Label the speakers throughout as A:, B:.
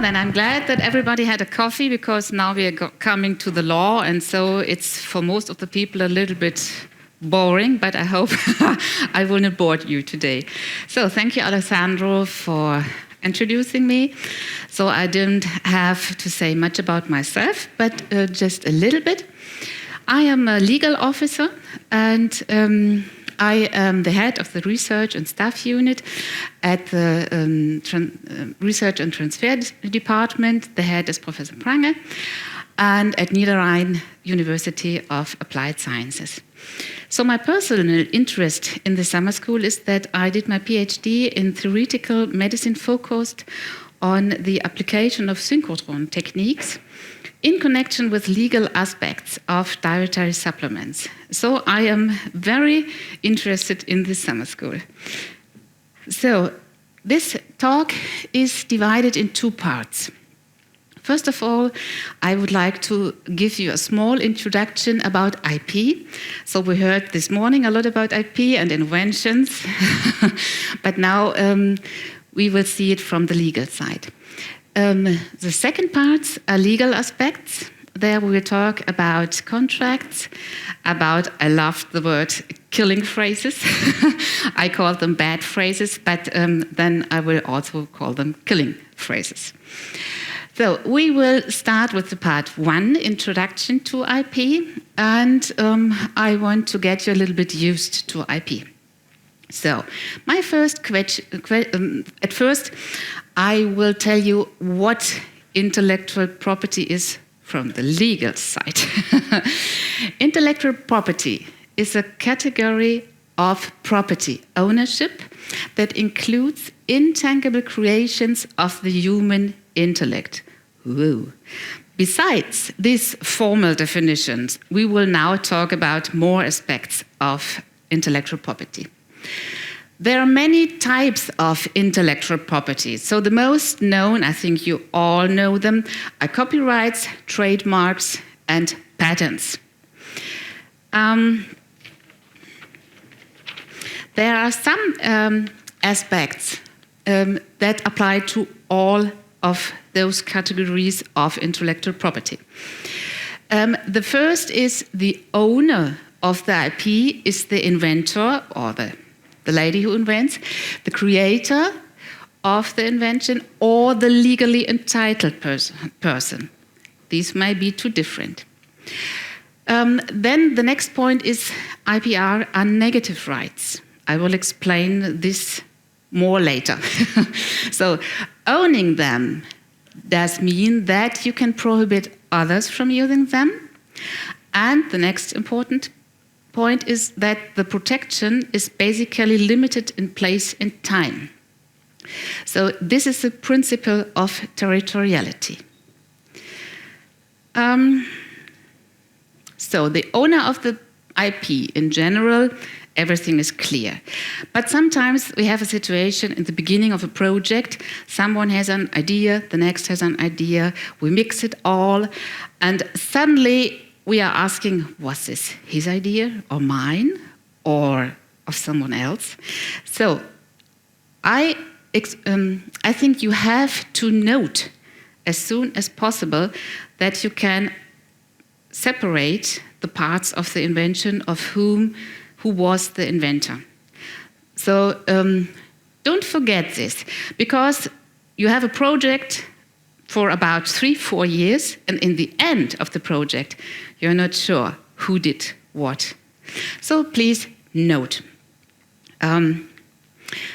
A: then I'm glad that everybody had a coffee, because now we are coming to the law, and so it's for most of the people a little bit boring, but I hope I will not bore you today. So thank you, Alessandro, for introducing me. So I didn't have to say much about myself, but just a little bit. I am a legal officer, and I am the head of the Research and Staff Unit at the Research and Transfer Department. The head is Professor Prange, and at Niederrhein University of Applied Sciences. So my personal interest in the summer school is that I did my PhD in theoretical medicine focused on the application of synchrotron techniques in connection with legal aspects of dietary supplements. So I am very interested in this summer school. So this talk is divided in two parts. First of all, I would like to give you a small introduction about IP. So we heard this morning a lot about IP and inventions, but now we will see it from the legal side. The second part are legal aspects. There we will talk about contracts, about, I love the word, killing phrases. I call them bad phrases, but then I will also call them killing phrases. So we will start with the part 1, introduction to IP, and I want to get you a little bit used to IP. So my first question, at first, I will tell you what intellectual property is from the legal side. Intellectual property is a category of property ownership that includes intangible creations of the human intellect. Whoa. Besides these formal definitions, we will now talk about more aspects of intellectual property. There are many types of intellectual property. So the most known, I think you all know them, are copyrights, trademarks, and patents. There are some aspects that apply to all of those categories of intellectual property. The first is the owner of the IP is the inventor, or the lady who invents, the creator of the invention, or the legally entitled person. These may be two different. Then the next point is IPR are negative rights. I will explain this more later. So owning them does mean that you can prohibit others from using them. And the next important point is that the protection is basically limited in place and time. So this is the principle of territoriality. So the owner of the IP in general, everything is clear. But sometimes we have a situation in the beginning of a project, someone has an idea, the next has an idea, we mix it all, and suddenly we are asking, was this his idea or mine or of someone else? So I think you have to note as soon as possible that you can separate the parts of the invention of who was the inventor. So don't forget this, because you have a project for about 3-4 years, and in the end of the project, you're not sure who did what. So please note.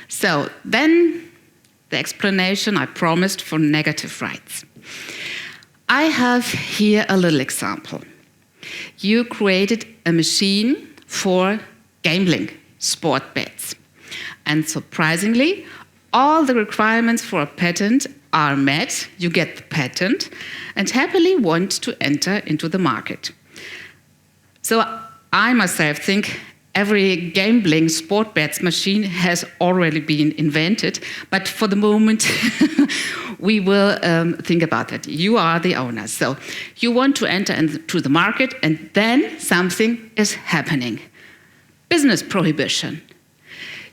A: So then the explanation I promised for negative rights. I have here a little example. You created a machine for gambling, sport bets. And surprisingly, all the requirements for a patent are met, you get the patent, and happily want to enter into the market. So I myself think every gambling sport bets machine has already been invented, but for the moment we will think about that. You are the owner, so you want to enter into the market, and then something is happening. Business prohibition.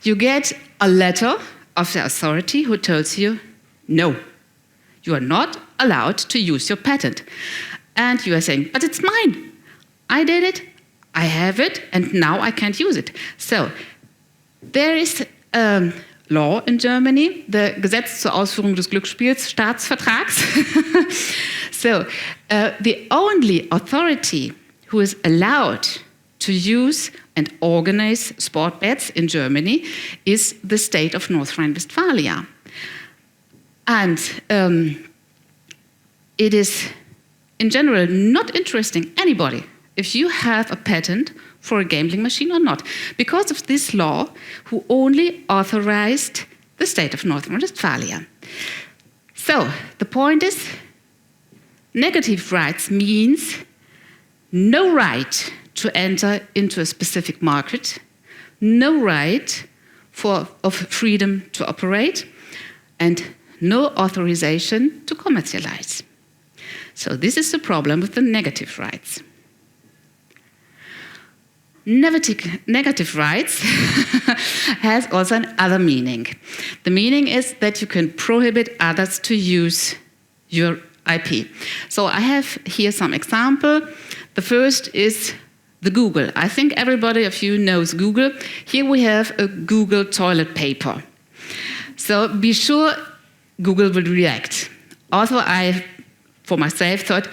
A: You get a letter of the authority who tells you, no, You are not allowed to use your patent. And you are saying, but it's mine. I did it, I have it, and now I can't use it. So there is a law in Germany, the Gesetz zur Ausführung des Glücksspielstaatsvertrags. So the only authority who is allowed to use and organize sport bets in Germany is the state of North Rhine-Westphalia. And it is, in general, not interesting anybody if you have a patent for a gambling machine or not, because of this law, who only authorized the state of North Rhine-Westphalia. So the point is, negative rights means no right to enter into a specific market, no right of freedom to operate, and no authorization to commercialize. So this is the problem with the negative rights. Negative rights has also another meaning. The meaning is that you can prohibit others to use your IP. So I have here some example. The first is the Google. I think everybody of you knows Google. Here we have a Google toilet paper. So be sure Google will react. Also, I, for myself, thought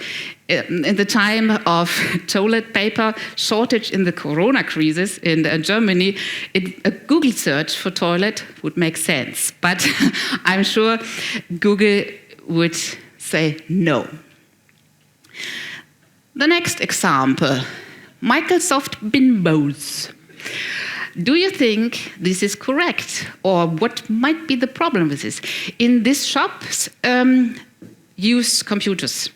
A: in the time of toilet paper shortage in the Corona crisis in Germany, a Google search for toilet would make sense. But I'm sure Google would say no. The next example, Microsoft Bimbos. Do you think this is correct? Or what might be the problem with this? In these shops, used computers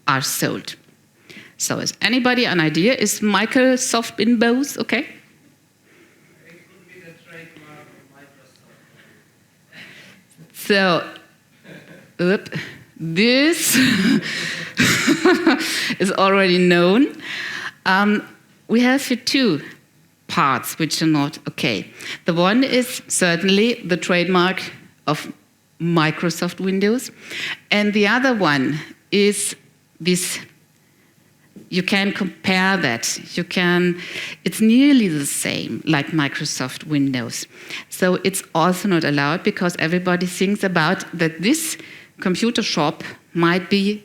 A: are sold. So has anybody an idea? Is Microsoft Bimbos okay?
B: It could be the trademark of Microsoft.
A: So, this is already known. We have here two parts which are not okay. The one is certainly the trademark of Microsoft Windows, and the other one is this. You can compare that. It's nearly the same like Microsoft Windows. So it's also not allowed because everybody thinks about that this computer shop might be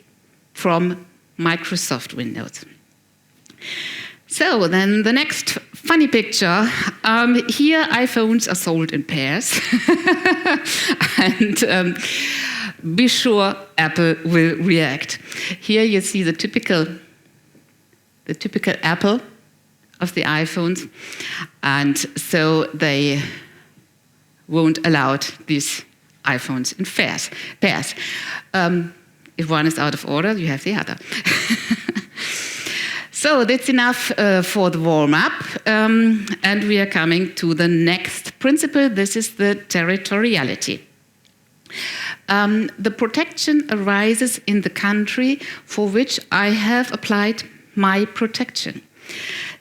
A: from Microsoft Windows. So then the next funny picture. Here iPhones are sold in pairs. And be sure Apple will react. Here you see the typical Apple of the iPhones. And so they won't allow these iPhones in pairs. If one is out of order, you have the other. So that's enough for the warm-up. And we are coming to the next principle. This is the territoriality. The protection arises in the country for which I have applied my protection.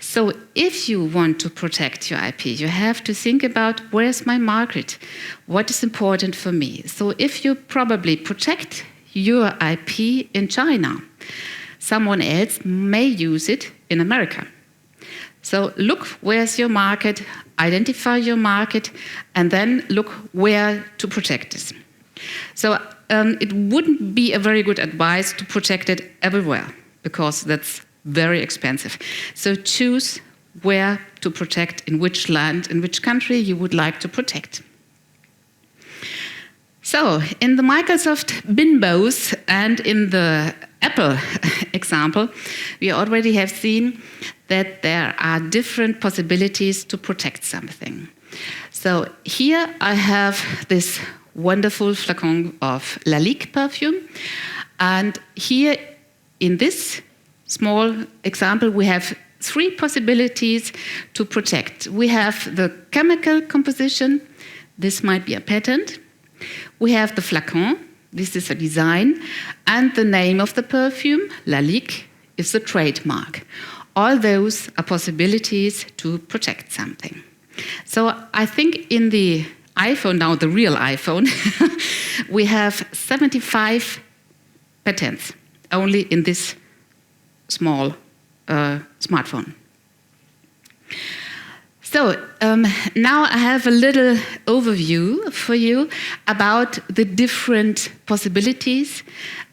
A: So if you want to protect your IP, you have to think about where's my market? What is important for me? So if you probably protect your IP in China, someone else may use it in America. So look where's your market, identify your market, and then look where to protect this. So it wouldn't be a very good advice to protect it everywhere, because that's very expensive. So choose where to protect, in which land, in which country you would like to protect. So in the Microsoft Bimbos and in the Apple example, we already have seen that there are different possibilities to protect something. So here I have this wonderful flacon of Lalique perfume, and here in this small example we have three possibilities to protect. We have the chemical composition, this might be a patent. We have the flacon, this is a design, and the name of the perfume, Lalique, is the trademark. All those are possibilities to protect something. So I think in the iPhone, now the real iPhone, we have 75 patents only in this small smartphone. So now I have a little overview for you about the different possibilities,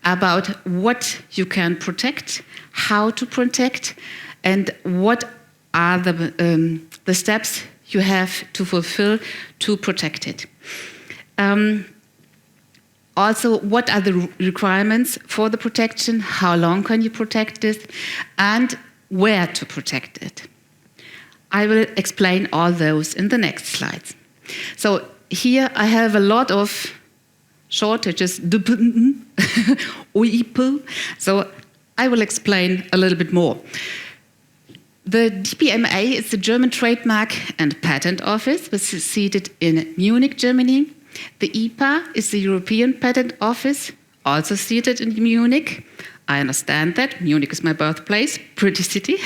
A: about what you can protect, how to protect, and what are the steps you have to fulfill to protect it. Also, what are the requirements for the protection, how long can you protect this, and where to protect it. I will explain all those in the next slides. So here I have a lot of shortages, so I will explain a little bit more. The DPMA is the German Trademark and Patent Office, which is seated in Munich, Germany. The EPA is the European Patent Office, also seated in Munich. I understand that. Munich is my birthplace, pretty city.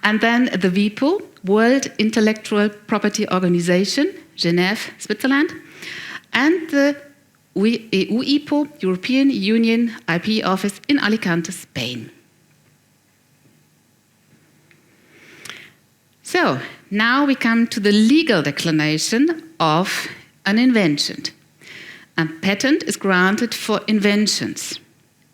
A: And then the WIPO, World Intellectual Property Organization, Geneva, Switzerland. And the EUIPO, European Union IP Office in Alicante, Spain. So, now we come to the legal declaration of an invention. A patent is granted for inventions.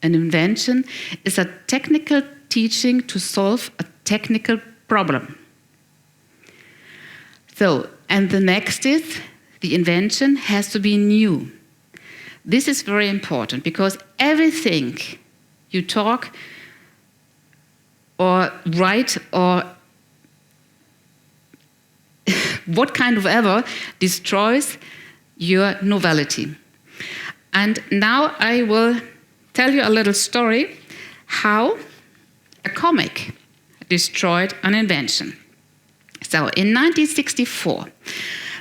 A: An invention is a technical teaching to solve a technical problem. So, and the next is, the invention has to be new. This is very important because everything you talk or write or what kind of ever destroys your novelty. And now I will tell you a little story how a comic destroyed an invention. So in 1964,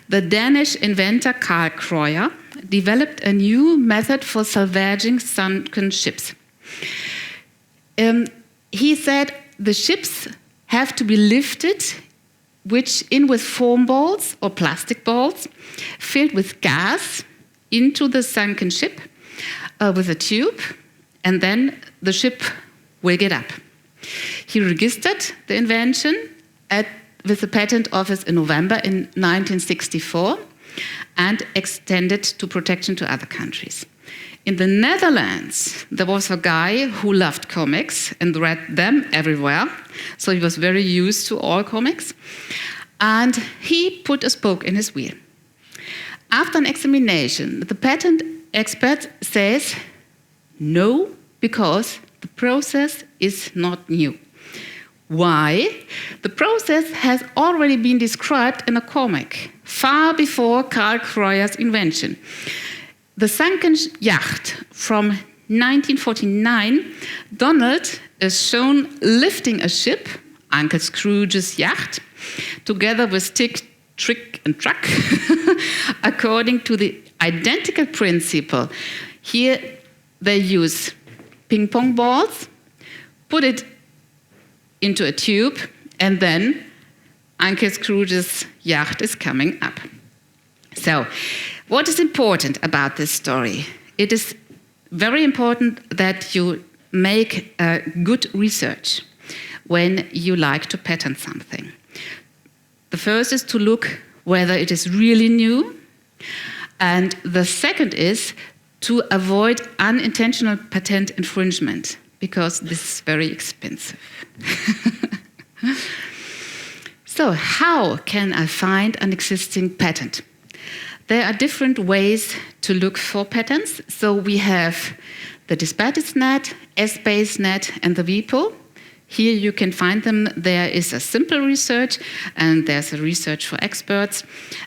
A: the Danish inventor Carl Kreuer developed a new method for salvaging sunken ships. He said the ships have to be lifted with foam balls or plastic balls filled with gas into the sunken ship with a tube, and then the ship will get up. He registered the invention with the patent office in November in 1964 and extended to protection to other countries. In the Netherlands, there was a guy who loved comics and read them everywhere, so he was very used to all comics, and he put a spoke in his wheel. After an examination, the patent expert says, no, because the process is not new. Why? The process has already been described in a comic, far before Carl Kreuer's invention. The sunken yacht from 1949, Donald is shown lifting a ship, Uncle Scrooge's yacht, together with Tick, Trick and Track, according to the identical principle. Here they use ping-pong balls, put it into a tube, and then Uncle Scrooge's yacht is coming up. So, what is important about this story? It is very important that you make good research when you like to patent something. The first is to look whether it is really new, and the second is to avoid unintentional patent infringement, because this is very expensive. So, how can I find an existing patent? There are different ways to look for patents. So we have the Dispatis.net, SBaseNet, and the WIPO. Here you can find them. There is a simple research, and there's a research for experts,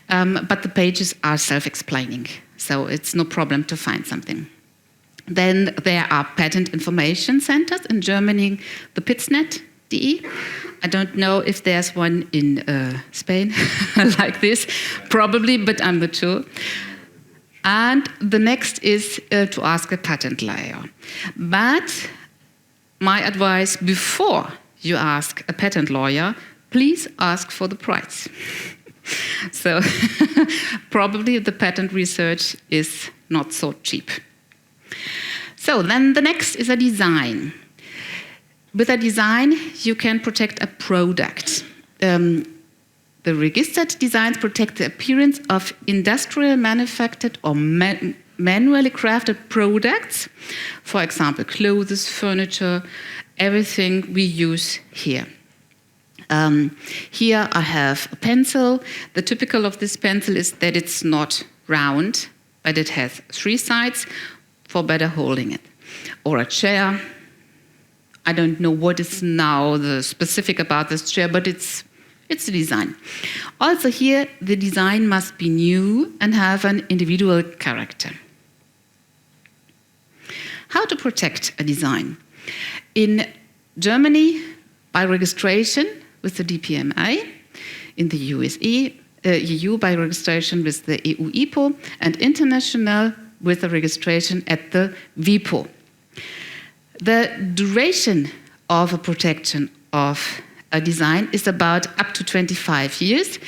A: but the pages are self-explaining, so it's no problem to find something. Then there are patent information centers in Germany, the PITSNet.de. I don't know if there's one in Spain like this, probably, but I'm not sure. And the next is to ask a patent lawyer. But my advice, before you ask a patent lawyer, please ask for the price. So probably the patent research is not so cheap. So then the next is a design. With a design, you can protect a product. The registered designs protect the appearance of industrial manufactured or manually crafted products. For example, clothes, furniture, everything we use here. Here I have a pencil. The typical of this pencil is that it's not round, but it has 3 sides for better holding it. Or a chair. I don't know what is now the specific about this chair, but it's a design. Also here, the design must be new and have an individual character. How to protect a design? In Germany, by registration with the DPMA, in the EU by registration with the EU IPO, and international with the registration at the WIPO. The duration of a protection of a design is about up to 25 years.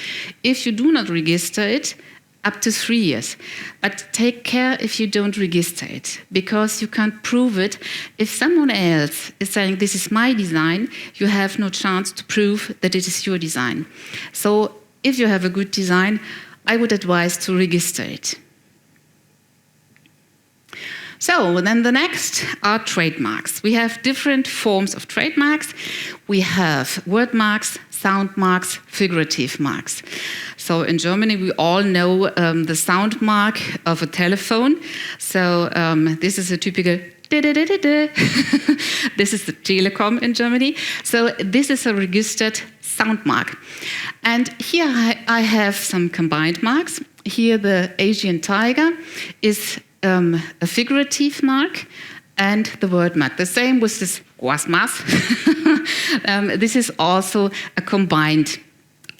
A: If you do not register it, up to 3 years. But take care if you don't register it, because you can't prove it. If someone else is saying, this is my design, you have no chance to prove that it is your design. So if you have a good design, I would advise to register it. So then the next are trademarks. We have different forms of trademarks. We have word marks, sound marks, figurative marks. So in Germany, we all know the sound mark of a telephone. So this is a typical this is the Telekom in Germany. So this is a registered sound mark. And here I have some combined marks. Here the Asian tiger is a figurative mark, and the word mark. The same with this guasmas. This is also a combined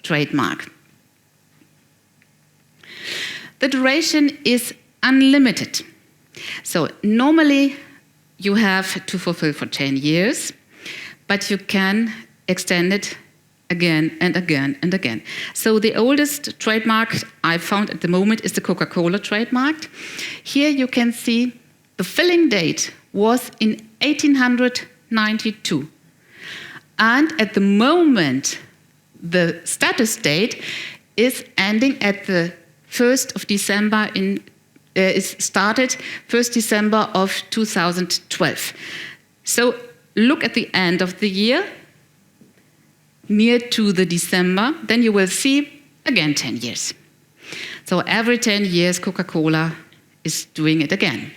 A: trademark. The duration is unlimited. So normally you have to fulfill for 10 years, but you can extend it again and again and again. So the oldest trademark I found at the moment is the Coca-Cola trademark. Here you can see the filling date was in 1892. And at the moment, the status date is ending at the 1st of December is started 1st December of 2012. So look at the end of the year, near to the December, then you will see again 10 years. So every 10 years, Coca-Cola is doing it again.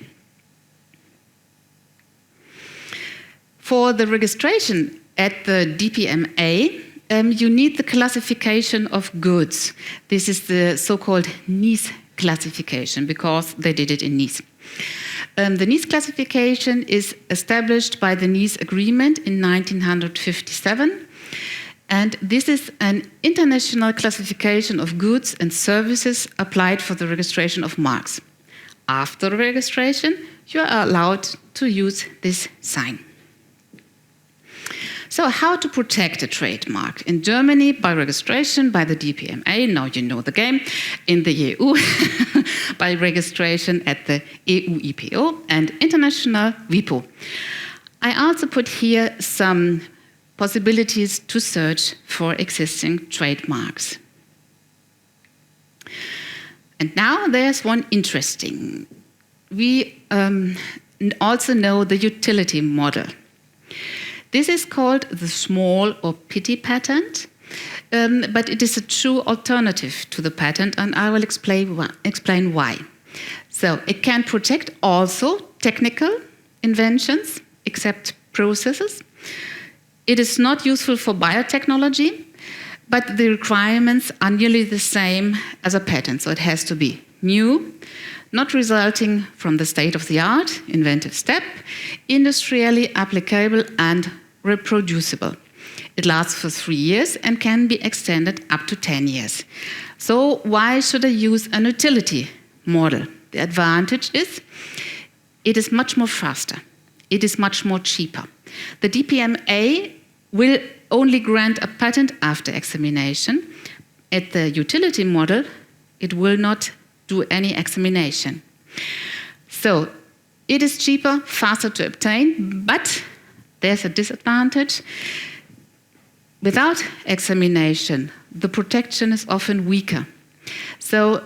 A: For the registration at the DPMA, you need the classification of goods. This is the so-called Nice classification, because they did it in Nice. The Nice classification is established by the Nice Agreement in 1957. And this is an international classification of goods and services applied for the registration of marks. After registration, you are allowed to use this sign. So how to protect a trademark? In Germany, by registration, by the DPMA, now you know the game. In the EU, by registration at the EU IPO and international WIPO. I also put here some possibilities to search for existing trademarks. And now there's one interesting. We also know the utility model. This is called the small or petty patent, but it is a true alternative to the patent, and I will explain why. So it can protect also technical inventions, except processes. It is not useful for biotechnology, but the requirements are nearly the same as a patent. So it has to be new, not resulting from the state-of-the-art inventive step, industrially applicable and reproducible. It lasts for 3 years and can be extended up to 10 years. So why should I use an utility model? The advantage is it is much more faster. It is much more cheaper. The DPMA will only grant a patent after examination, At the utility model, it will not do any examination. So it is cheaper, faster to obtain, but there's a disadvantage. Without examination, the protection is often weaker. So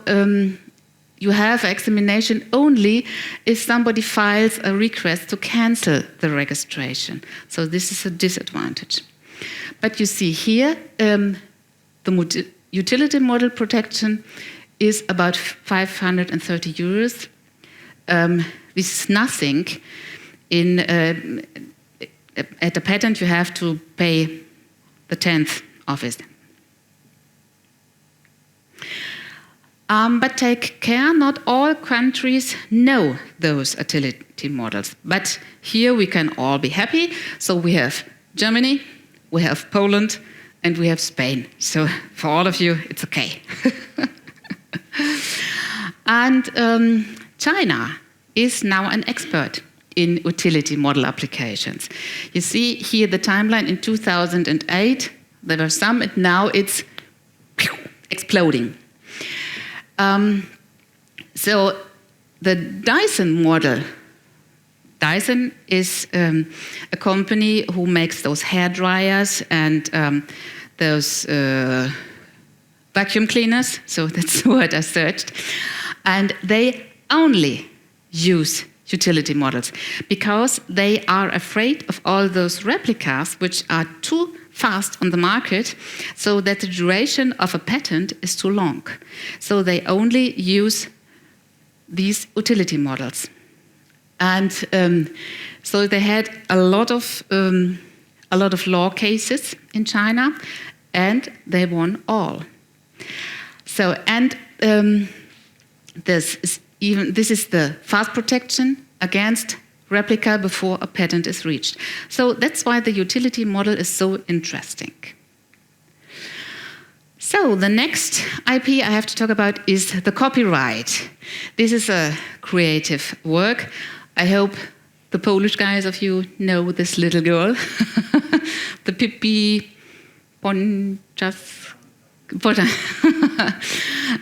A: you have examination only if somebody files a request to cancel the registration. So this is a disadvantage. But you see here, the utility model protection is about 530 euros. This is nothing. At a patent, you have to pay the 10th of it. But take care, not all countries know those utility models. But here we can all be happy. So we have Germany, we have Poland, and we have Spain. So for all of you, it's okay. And China is now an expert in utility model applications. You see here the timeline in 2008, there were some, and now it's exploding. So the Dyson model, Dyson is a company who makes those hair dryers and those vacuum cleaners, so that's the word I searched. And they only use utility models because they are afraid of all those replicas which are too fast on the market, so that the duration of a patent is too long. So they only use these utility models. And so they had a lot of law cases in China, and they won all. So, and this is the fast protection against replica before a patent is reached. So that's why the utility model is so interesting. So the next IP I have to talk about is the copyright. This is a creative work. I hope the Polish guys of you know this little girl, the Pippi Ponchas.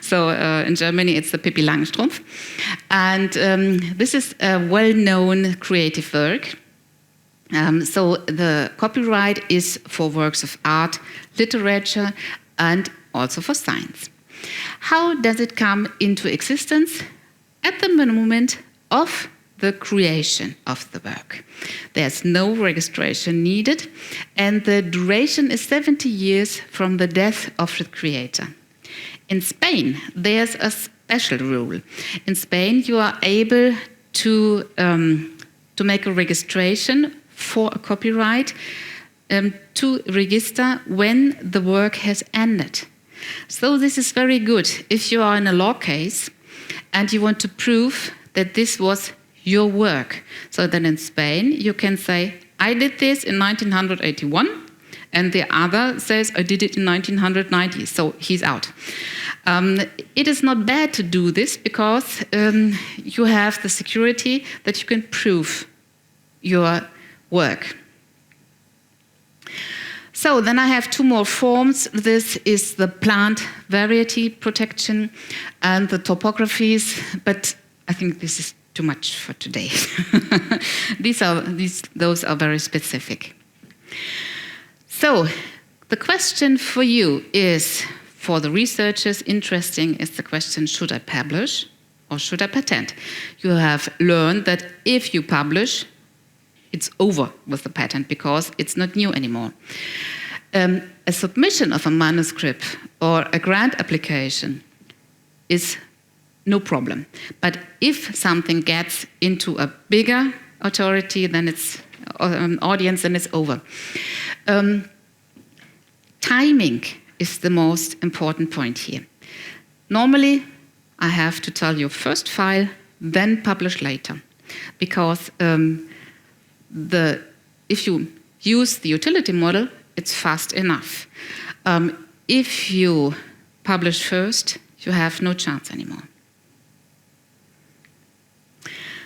A: So in Germany it's the Pippi Langstrumpf. And this is a well-known creative work. So the copyright is for works of art, literature, and also for science. How does it come into existence? At the moment of the creation of the work. There's no registration needed, and the duration is 70 years from the death of the creator. In Spain, there's a special rule. In Spain, you are able to make a registration for a copyright to register when the work has ended. So this is very good. If you are in a law case and you want to prove that this was your work. So then in Spain, you can say, I did this in 1981, and the other says, I did it in 1990, so he's out. It is not bad to do this because you have the security that you can prove your work. So then I have two more forms. This is the plant variety protection and the topographies, but I think this is too much for today. Those are very specific. So the question for you is, for the researchers interesting, is the question, should I publish or should I patent? You have learned that if you publish, it's over with the patent because it's not new anymore. A submission of a manuscript or a grant application is no problem. But if something gets into a bigger authority, then it's audience, then it's over. Timing is the most important point here. Normally, I have to tell you first file, then publish later. Because if you use the utility model, it's fast enough. If you publish first, you have no chance anymore.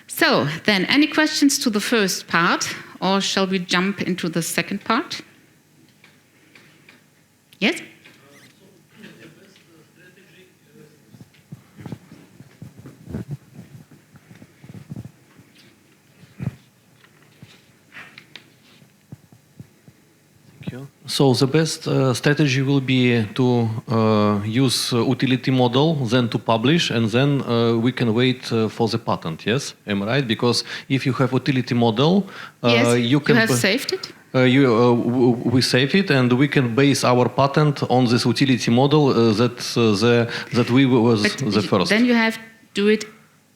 A: So, then, any questions to the first part, or shall we jump into the second part? Yes?
B: So,
C: you. So the best strategy will be to use utility model, then to publish, and then we can wait for the patent. Yes, am I right? Because if you have utility model,
A: Yes,
C: you can.
A: you have saved it?
C: We save it, and we can base our patent on this utility model that we was
A: But
C: the first.
A: Then you have to do it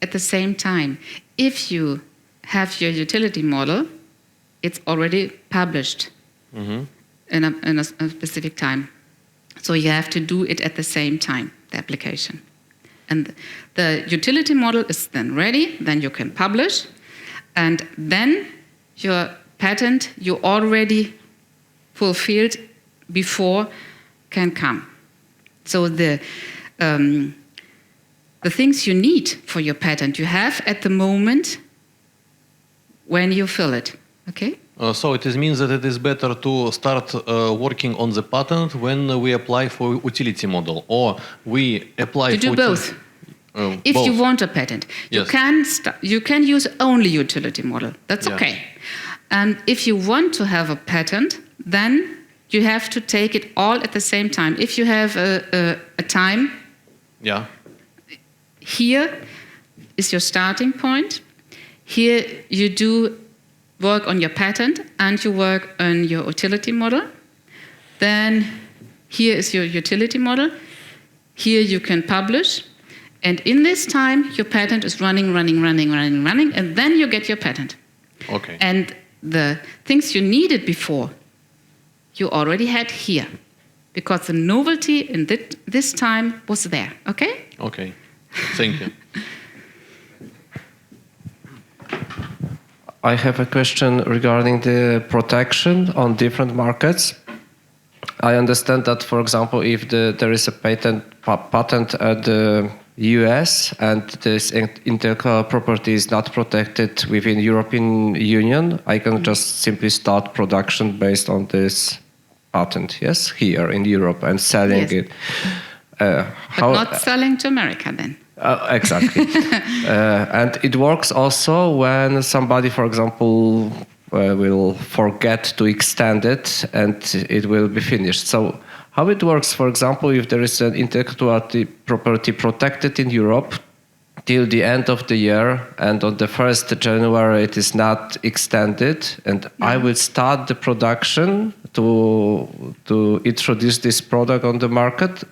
A: at the same time. If you have your utility model, it's already published in a specific time. So you have to do it at the same time, the application. And the utility model is then ready, then you can publish, and then your patent you already fulfilled before can come. So the things you need for your patent you have at the moment when you fill it. Okay?
C: So it means that it is better to start working on the patent when we apply for utility model, or we apply
A: You do both. If
C: both.
A: you want a patent,
C: Yes.
A: you can use only utility model. That's
C: Yes.
A: okay. And if you want to have a patent, then you have to take it all at the same time. If you have a time,
C: Yeah.
A: here is your starting point. Here you do work on your patent and you work on your utility model. Then here is your utility model. Here you can publish. And in this time, your patent is running, and then you get your patent.
C: Okay.
A: And the things you needed before, you already had here. Because the novelty in this time was there. Okay?
C: Okay. Thank you.
D: I have a question regarding the protection on different markets. I understand that, for example, if there is a patent at the US and this intellectual property is not protected within European Union, I can just simply start production based on this patent, yes, here in Europe and selling
A: Yes.
D: it.
A: But not selling to America then.
D: Exactly. And it works also when somebody, for example, will forget to extend it and it will be finished. So how it works, for example, if there is an intellectual property protected in Europe till the end of the year and on the 1st January it is not extended and I will start the production to introduce this product on the market,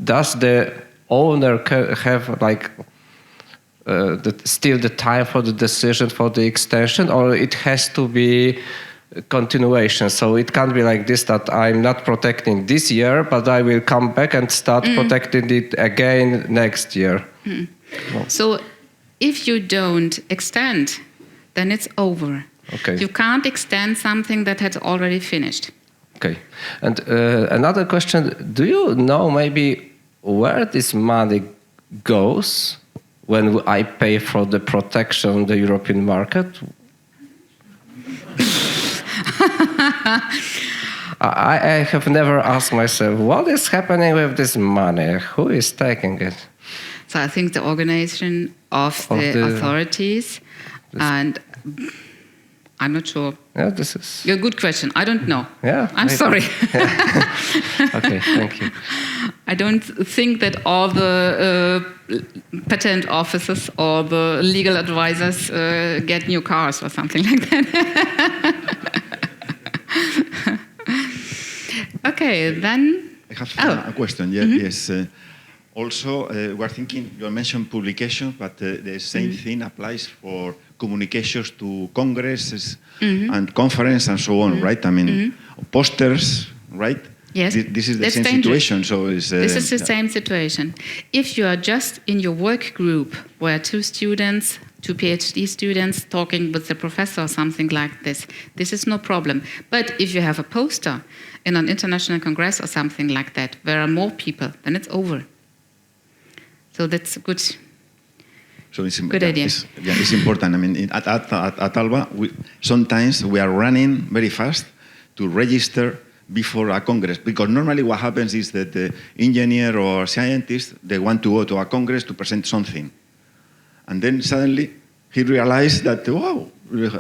D: does the owner have like still the time for the decision for the extension, or it has to be continuation? So it can't be like this, that I'm not protecting this year, but I will come back and start protecting it again next year. Well,
A: So if you don't extend, then it's over.
D: Okay.
A: You can't extend something that had already finished.
D: Okay. And another question, do you know maybe where this money goes when I pay for the protection on the European market? I have never asked myself, what is happening with this money? Who is taking it?
A: So I think the organization of the authorities, and I'm not sure.
D: Yeah, this is...
A: A good question. I don't know.
D: Yeah,
A: I'm sorry.
D: Okay, thank you.
A: I don't think that all the patent offices or the legal advisors get new cars or something like that. Okay, then.
E: I have a question. Yeah, yes. Also, we're thinking, you mentioned publication, but the same thing applies for communications to congresses and conference and so on, right? I mean, posters, right?
A: Yes.
E: This is the
A: That's
E: same
A: dangerous.
E: situation. So it's,
A: This is the same situation. If you are just in your work group where two PhD students talking with the professor or something like this is no problem. But if you have a poster in an international congress or something like that, where are more people, then it's over. So that's a good idea.
E: It's important. I mean, at Alba, sometimes we are running very fast to register before a congress, because normally what happens is that the engineer or scientist, they want to go to a congress to present something. And then suddenly he realized that, wow,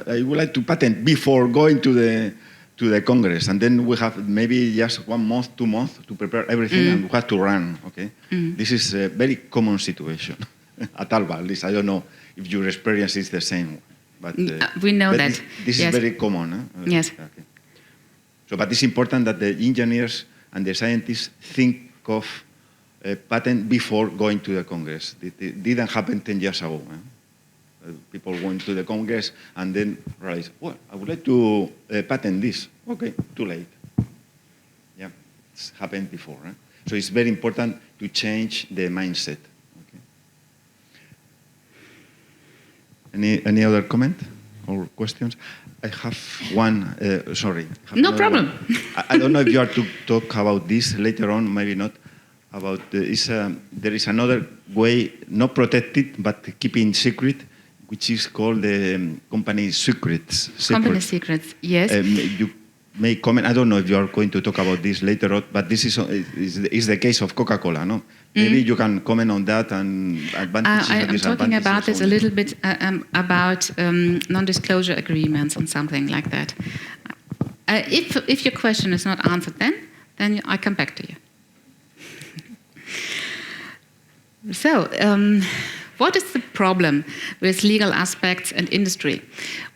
E: I would like to patent before going to to the Congress, and then we have maybe just 1 month, 2 months to prepare everything, and we have to run. Okay, this is a very common situation at Alba. At least I don't know if your experience is the same, but
A: we know
E: but
A: that.
E: this
A: Yes.
E: is very common.
A: Yes.
E: Okay. So, but it's important that the engineers and the scientists think of a patent before going to the Congress. It didn't happen 10 years ago. People went to the Congress and then realized, well, I would like to patent this. Okay, too late. Yeah, it's happened before. So it's very important to change the mindset. Okay. Any other comment or questions? I have one, sorry. I have
A: No
E: another
A: problem.
E: one. I don't know if you are to talk about this later on, maybe not, about there is another way, not protected, but keeping secret, which is called the company secrets.
A: Company secrets, yes.
E: You may comment, I don't know if you are going to talk about this later on, but this is the case of Coca-Cola, no? Maybe you can comment on that and advantages and
A: I'm
E: disadvantages.
A: talking about this a
E: of it.
A: little bit about non-disclosure agreements and something like that. If your question is not answered then I come back to you. So, what is the problem with legal aspects and industry?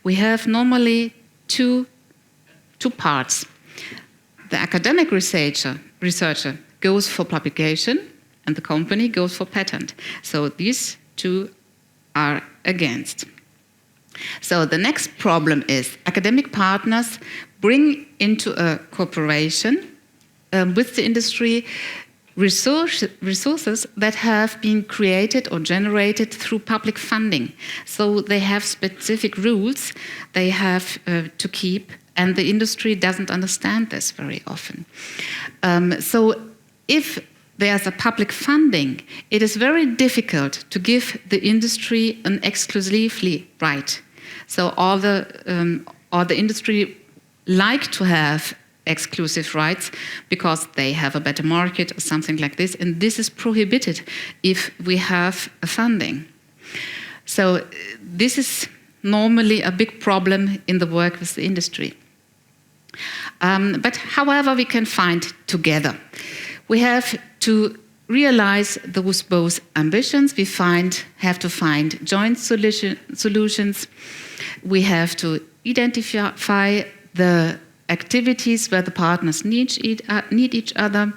A: We have normally two parts. The academic researcher goes for publication, and the company goes for patent. So these two are against. So the next problem is academic partners bring into a cooperation with the industry resources that have been created or generated through public funding. So they have specific rules they have to keep, and the industry doesn't understand this very often. So if there's a public funding, it is very difficult to give the industry an exclusively right. So all the industry like to have exclusive rights because they have a better market or something like this, and this is prohibited if we have a funding. So this is normally a big problem in the work with the industry. But however, we can find together. We have to realize those both ambitions. We have to find joint solutions. We have to identify the activities where the partners need each other.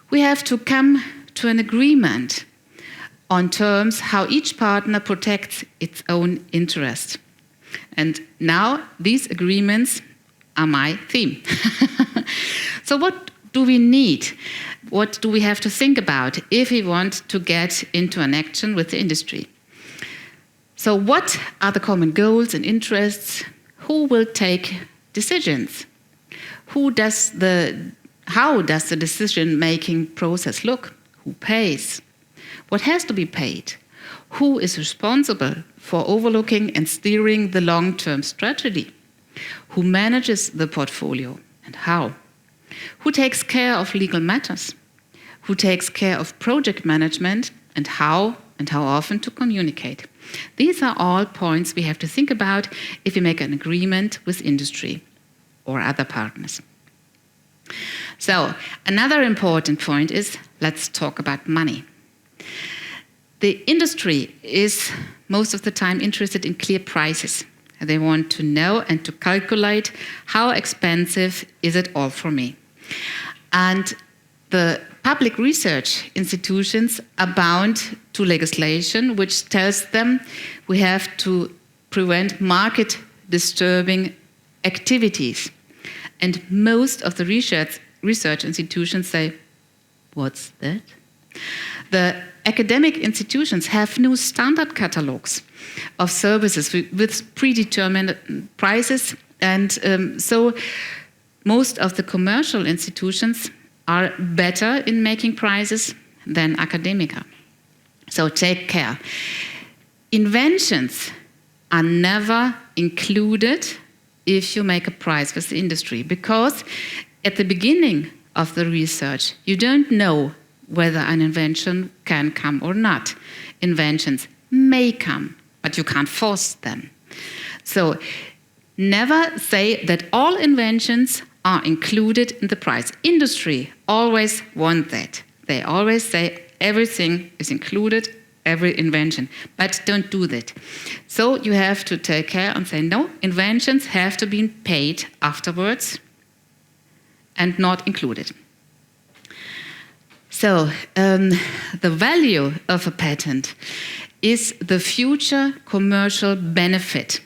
A: We have to come to an agreement on terms how each partner protects its own interest. And now these agreements are my theme. So what do we need? What do we have to think about if we want to get into an action with the industry? So what are the common goals and interests? Who will take decisions? How does the decision-making process look? Who pays? What has to be paid? Who is responsible for overlooking and steering the long-term strategy? Who manages the portfolio and how? Who takes care of legal matters? Who takes care of project management and how often to communicate? These are all points we have to think about if we make an agreement with industry or other partners. So, another important point is, let's talk about money. The industry is most of the time interested in clear prices. They want to know and to calculate how expensive is it all for me. And the public research institutions are bound to legislation which tells them we have to prevent market disturbing activities. And most of the research institutions say, what's that? The academic institutions have no standard catalogs of services with predetermined prices, and so most of the commercial institutions are better in making prices than academia. So take care. Inventions are never included if you make a price with the industry, because at the beginning of the research, you don't know whether an invention can come or not. Inventions may come, but you can't force them. So never say that all inventions are included in the price. Industry always want that. They always say everything is included, every invention, but don't do that. So you have to take care and say, no, inventions have to be paid afterwards and not included. So the value of a patent is the future commercial benefit.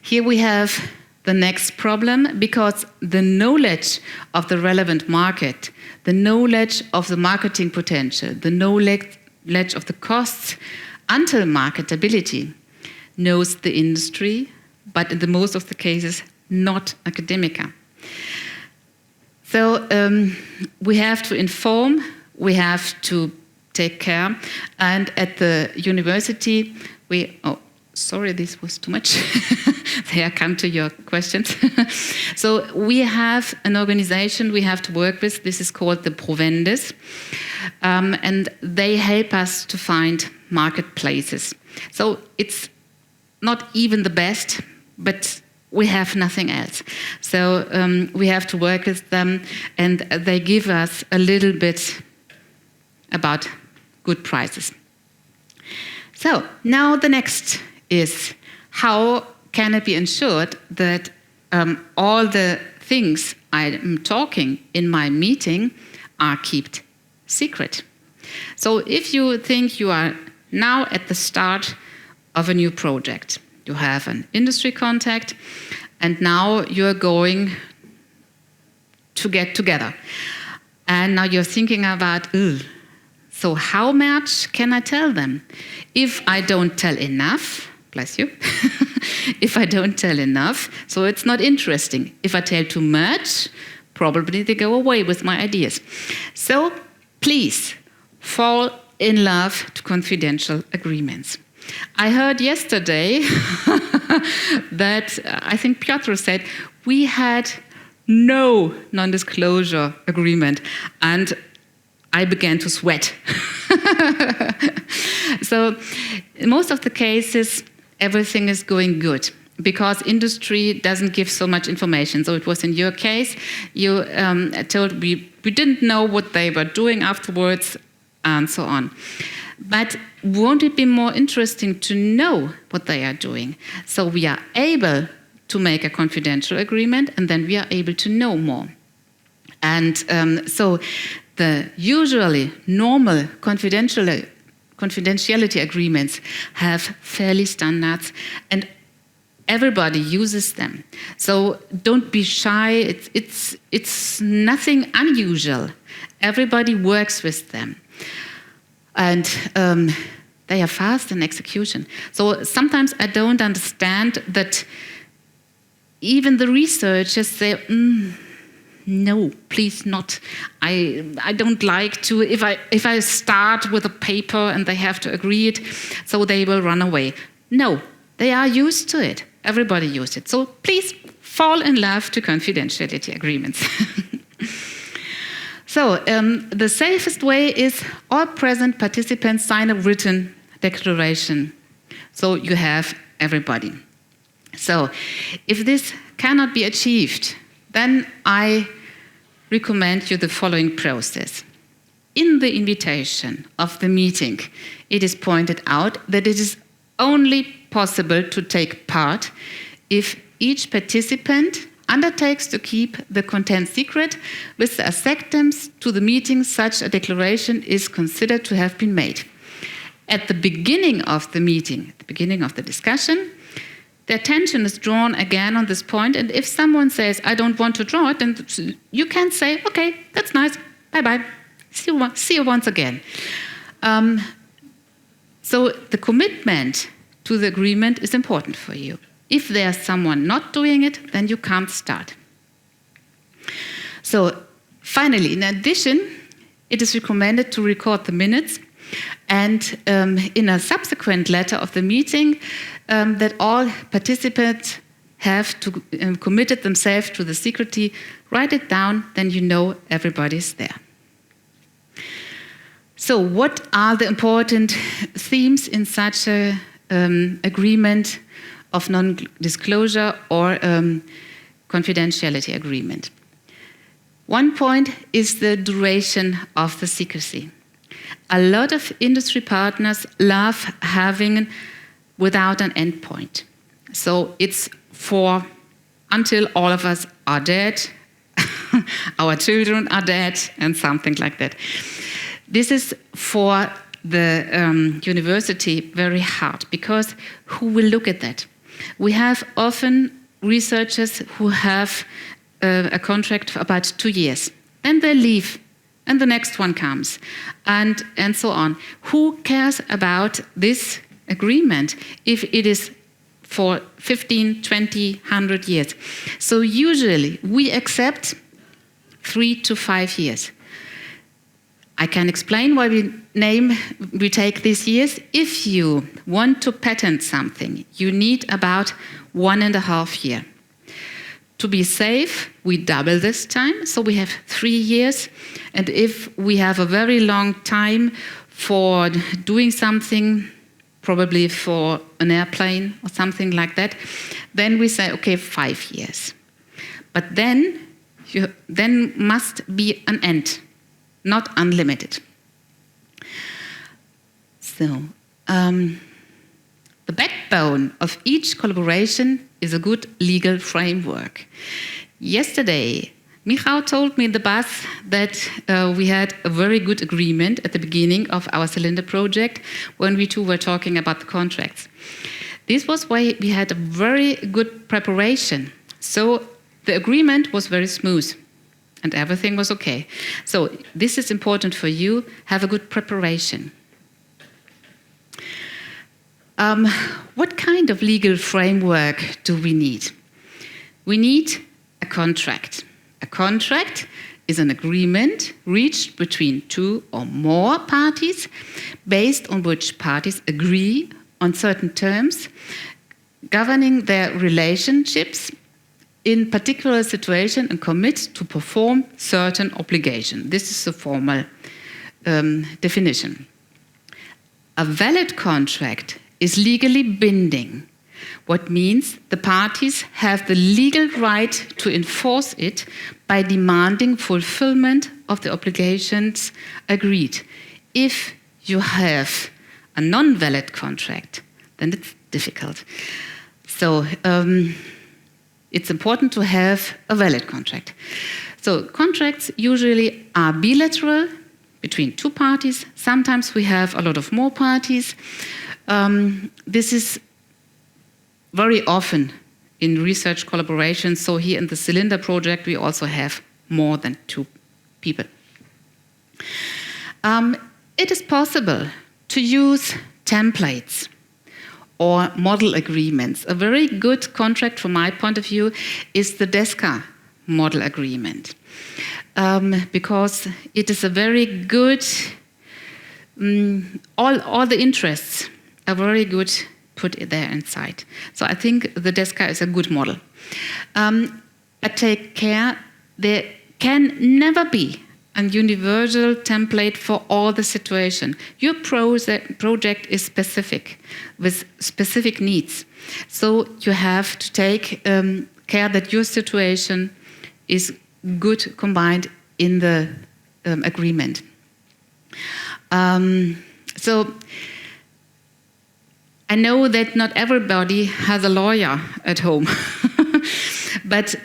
A: Here we have the next problem, because the knowledge of the relevant market, the knowledge of the marketing potential, the knowledge of the costs until marketability knows the industry, but in the most of the cases, not academia. So we have to inform, we have to take care, and at the university, sorry, this was too much. There I come to your questions. So we have an organization we have to work with. This is called the Provendes. And they help us to find marketplaces. So it's not even the best, but we have nothing else. So we have to work with them, and they give us a little bit about good prices. So now the next is, how can it be ensured that all the things I'm talking in my meeting are kept secret? So if you think you are now at the start of a new project, you have an industry contact, and now you're going to get together. And now you're thinking about, so how much can I tell them? If I don't tell enough, bless you, if I don't tell enough, so it's not interesting. If I tell too much, probably they go away with my ideas. So please fall in love to confidential agreements. I heard yesterday that, I think Piotr said, we had no non-disclosure agreement, and I began to sweat. So in most of the cases, everything is going good because industry doesn't give so much information. So it was in your case, you told we didn't know what they were doing afterwards and so on. But won't it be more interesting to know what they are doing? So we are able to make a confidential agreement, and then we are able to know more. And so the usually normal confidentiality agreements have fairly standards, and everybody uses them. So don't be shy. It's nothing unusual. Everybody works with them. And they are fast in execution. So sometimes I don't understand that even the researchers say, no, please not. I don't like to, if I start with a paper and they have to agree it, so they will run away. No, they are used to it. Everybody used it. So please fall in love to confidentiality agreements. So the safest way is all present participants sign a written declaration. So you have everybody. So if this cannot be achieved, then I recommend you the following process. In the invitation of the meeting, it is pointed out that it is only possible to take part if each participant undertakes to keep the content secret. With the acceptance to the meeting, such a declaration is considered to have been made. At the beginning of the meeting, at the beginning of the discussion, the attention is drawn again on this point, and if someone says, I don't want to draw it, then you can say, okay, that's nice, bye-bye, see you once again. So the commitment to the agreement is important for you. If there's someone not doing it, then you can't start. So finally, in addition, it is recommended to record the minutes, and in a subsequent letter of the meeting, that all participants have to committed themselves to the secrecy. Write it down, then you know everybody's there. So what are the important themes in such an agreement? of non-disclosure or confidentiality agreement. One point is the duration of the secrecy. A lot of industry partners love having without an endpoint. So it's for until all of us are dead, our children are dead, and something like that. This is for the university very hard, because who will look at that? We have often researchers who have a contract for about 2 years, and they leave, and the next one comes, and so on. Who cares about this agreement if it is for 15, 20, 100 years? So usually we accept 3 to 5 years. I can explain why we take these years. If you want to patent something, you need about 1.5 years. To be safe, we double this time, so we have 3 years. And if we have a very long time for doing something, probably for an airplane or something like that, then we say, okay, 5 years. But then must be an end, not unlimited. So, the backbone of each collaboration is a good legal framework. Yesterday, Michał told me in the bus that we had a very good agreement at the beginning of our SYLINDA project when we two were talking about the contracts. This was why we had a very good preparation. So the agreement was very smooth and everything was okay. So this is important for you, have a good preparation. What kind of legal framework do we need? We need a contract. A contract is an agreement reached between 2 or more parties, based on which parties agree on certain terms governing their relationships in particular situation and commit to perform certain obligation. This is the formal definition. A valid contract is legally binding, what means the parties have the legal right to enforce it by demanding fulfillment of the obligations agreed. If you have a non-valid contract, then it's difficult. So it's important to have a valid contract. So contracts usually are bilateral between 2 parties. Sometimes we have a lot of more parties. This is very often in research collaboration. So here in the SYLINDA project, we also have more than 2 people. It is possible to use templates or model agreements. A very good contract from my point of view is the DESCA model agreement, because it is a very good, all the interests are very good put there inside. So I think the DESCA is a good model. I take care there can never be a universal template for all the situation. Your project is specific, with specific needs. So you have to take care that your situation is good combined in the agreement. So I know that not everybody has a lawyer at home, but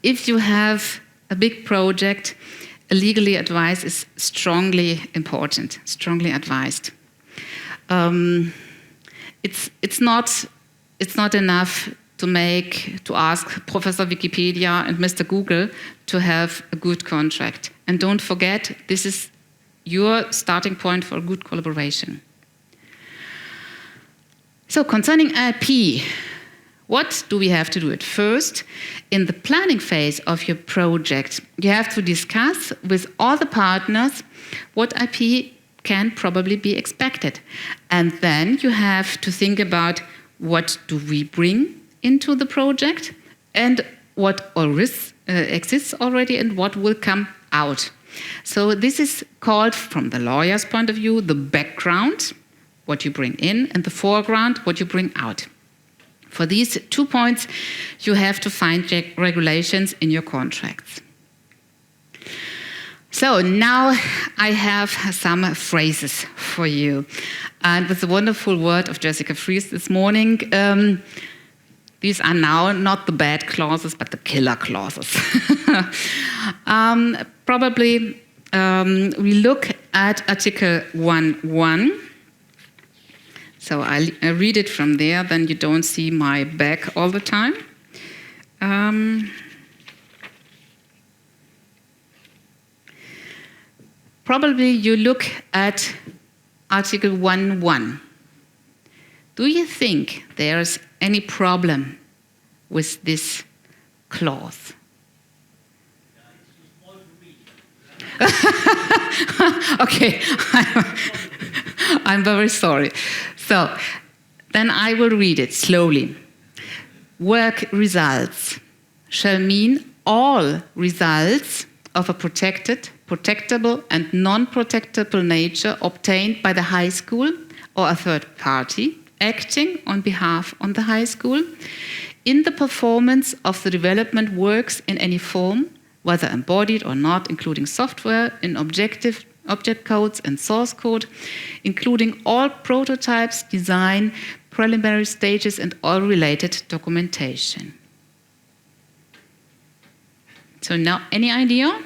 A: if you have a big project, a legally advice is strongly important, strongly advised. It's not enough to ask Professor Wikipedia and Mr. Google to have a good contract. And don't forget, this is your starting point for a good collaboration. So concerning IP, what do we have to do at first? In the planning phase of your project, you have to discuss with all the partners what IP can probably be expected. And then you have to think about what do we bring into the project and what exists already and what will come out. So this is called, from the lawyer's point of view, the background, what you bring in, and the foreground, what you bring out. For these 2 points, you have to find regulations in your contracts. So now I have some phrases for you. And with the wonderful word of Jessica Fries this morning, these are now not the bad clauses, but the killer clauses. Probably we look at Article 1.1. So I read it from there, then you don't see my back all the time. Probably you look at Article 1.1. Do you think there's any problem with this clause? Okay, I'm very sorry. So, then I will read it slowly. Work results shall mean all results of a protected, protectable and non-protectable nature obtained by the high school or a third party acting on behalf of the high school in the performance of the development works in any form, whether embodied or not, including software, in object codes and source code, including all prototypes, design, preliminary stages and all related documentation. So now, any idea?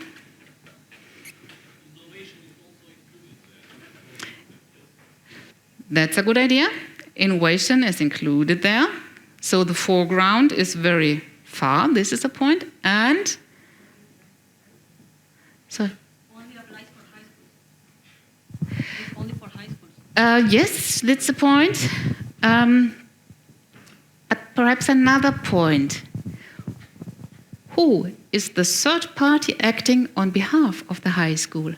A: That's a good idea. Innovation is included there. So the foreground is very far. This is a point. And so
F: Only applies for high schools. It's only for high schools.
A: yes, that's the point. Perhaps another point. Who is the third party acting on behalf of the high school?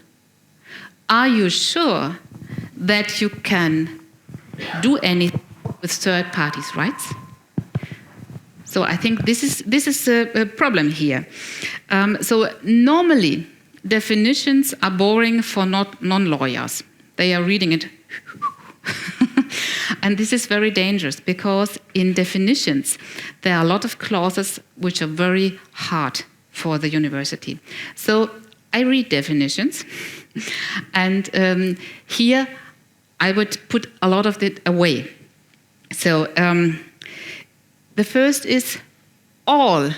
A: Are you sure that you can do anything with third parties' rights? So I think this is a problem here. So normally definitions are boring for non-lawyers. They are reading it. And this is very dangerous because in definitions there are a lot of clauses which are very hard for the university. So I read definitions and here I would put a lot of it away. So the first is all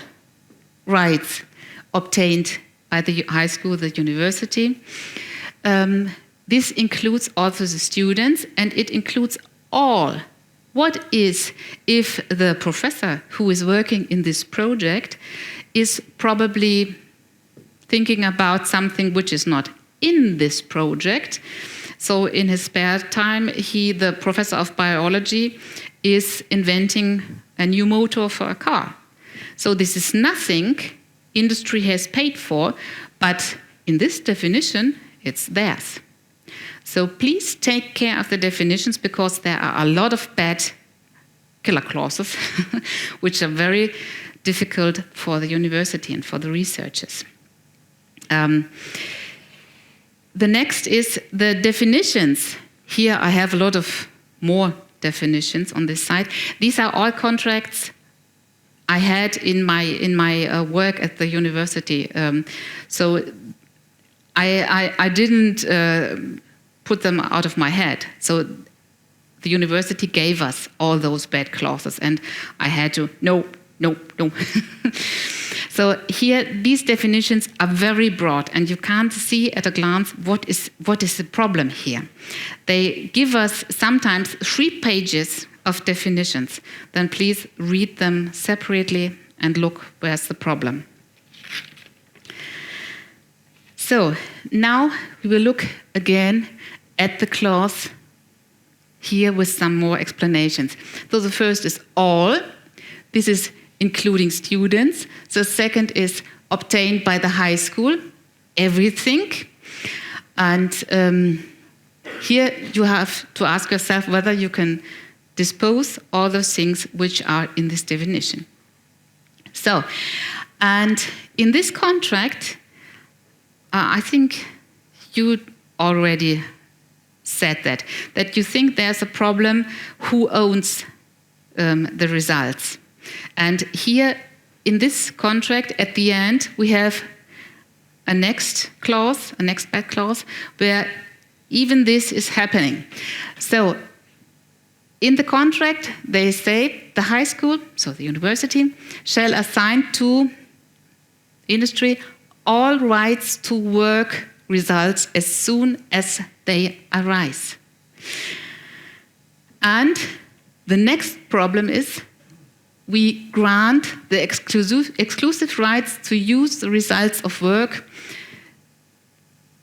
A: rights obtained by the high school, the university. This includes also the students, and it includes all. What is if the professor who is working in this project is probably thinking about something which is not in this project? So in his spare time, the professor of biology, is inventing a new motor for a car. So this is nothing industry has paid for, but in this definition, it's theirs. So please take care of the definitions because there are a lot of bad killer clauses which are very difficult for the university and for the researchers. The next is the definitions. Here I have a lot of more definitions on this side. These are all contracts I had in my work at the university. So I didn't put them out of my head. So the university gave us all those bad clauses, and I had to no. So here, these definitions are very broad, and you can't see at a glance what is the problem here. They give us sometimes 3 pages of definitions. Then please read them separately and look where's the problem. So now we will look again at the clause here with some more explanations. So the first is all. This is including students. The second is obtained by the high school, everything. And here you have to ask yourself whether you can dispose all those things which are in this definition. So, and in this contract, I think you already said that you think there's a problem who owns the results. And here in this contract, at the end, we have a next clause, a next bad clause, where even this is happening. So in the contract, they say the high school, so the university, shall assign to industry all rights to work results as soon as they arise. And the next problem is we grant the exclusive rights to use the results of work,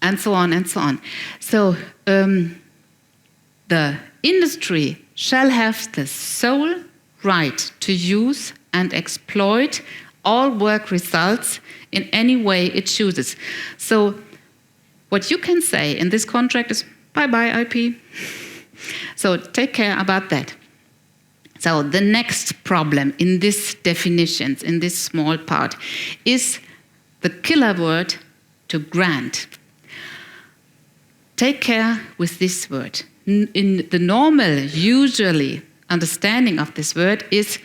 A: and so on and so on. So the industry shall have the sole right to use and exploit all work results in any way it chooses. So what you can say in this contract is, bye-bye IP. So take care about that. So the next problem in this definitions, in this small part, is the killer word to grant. Take care with this word. In the normal, usually, understanding of this word is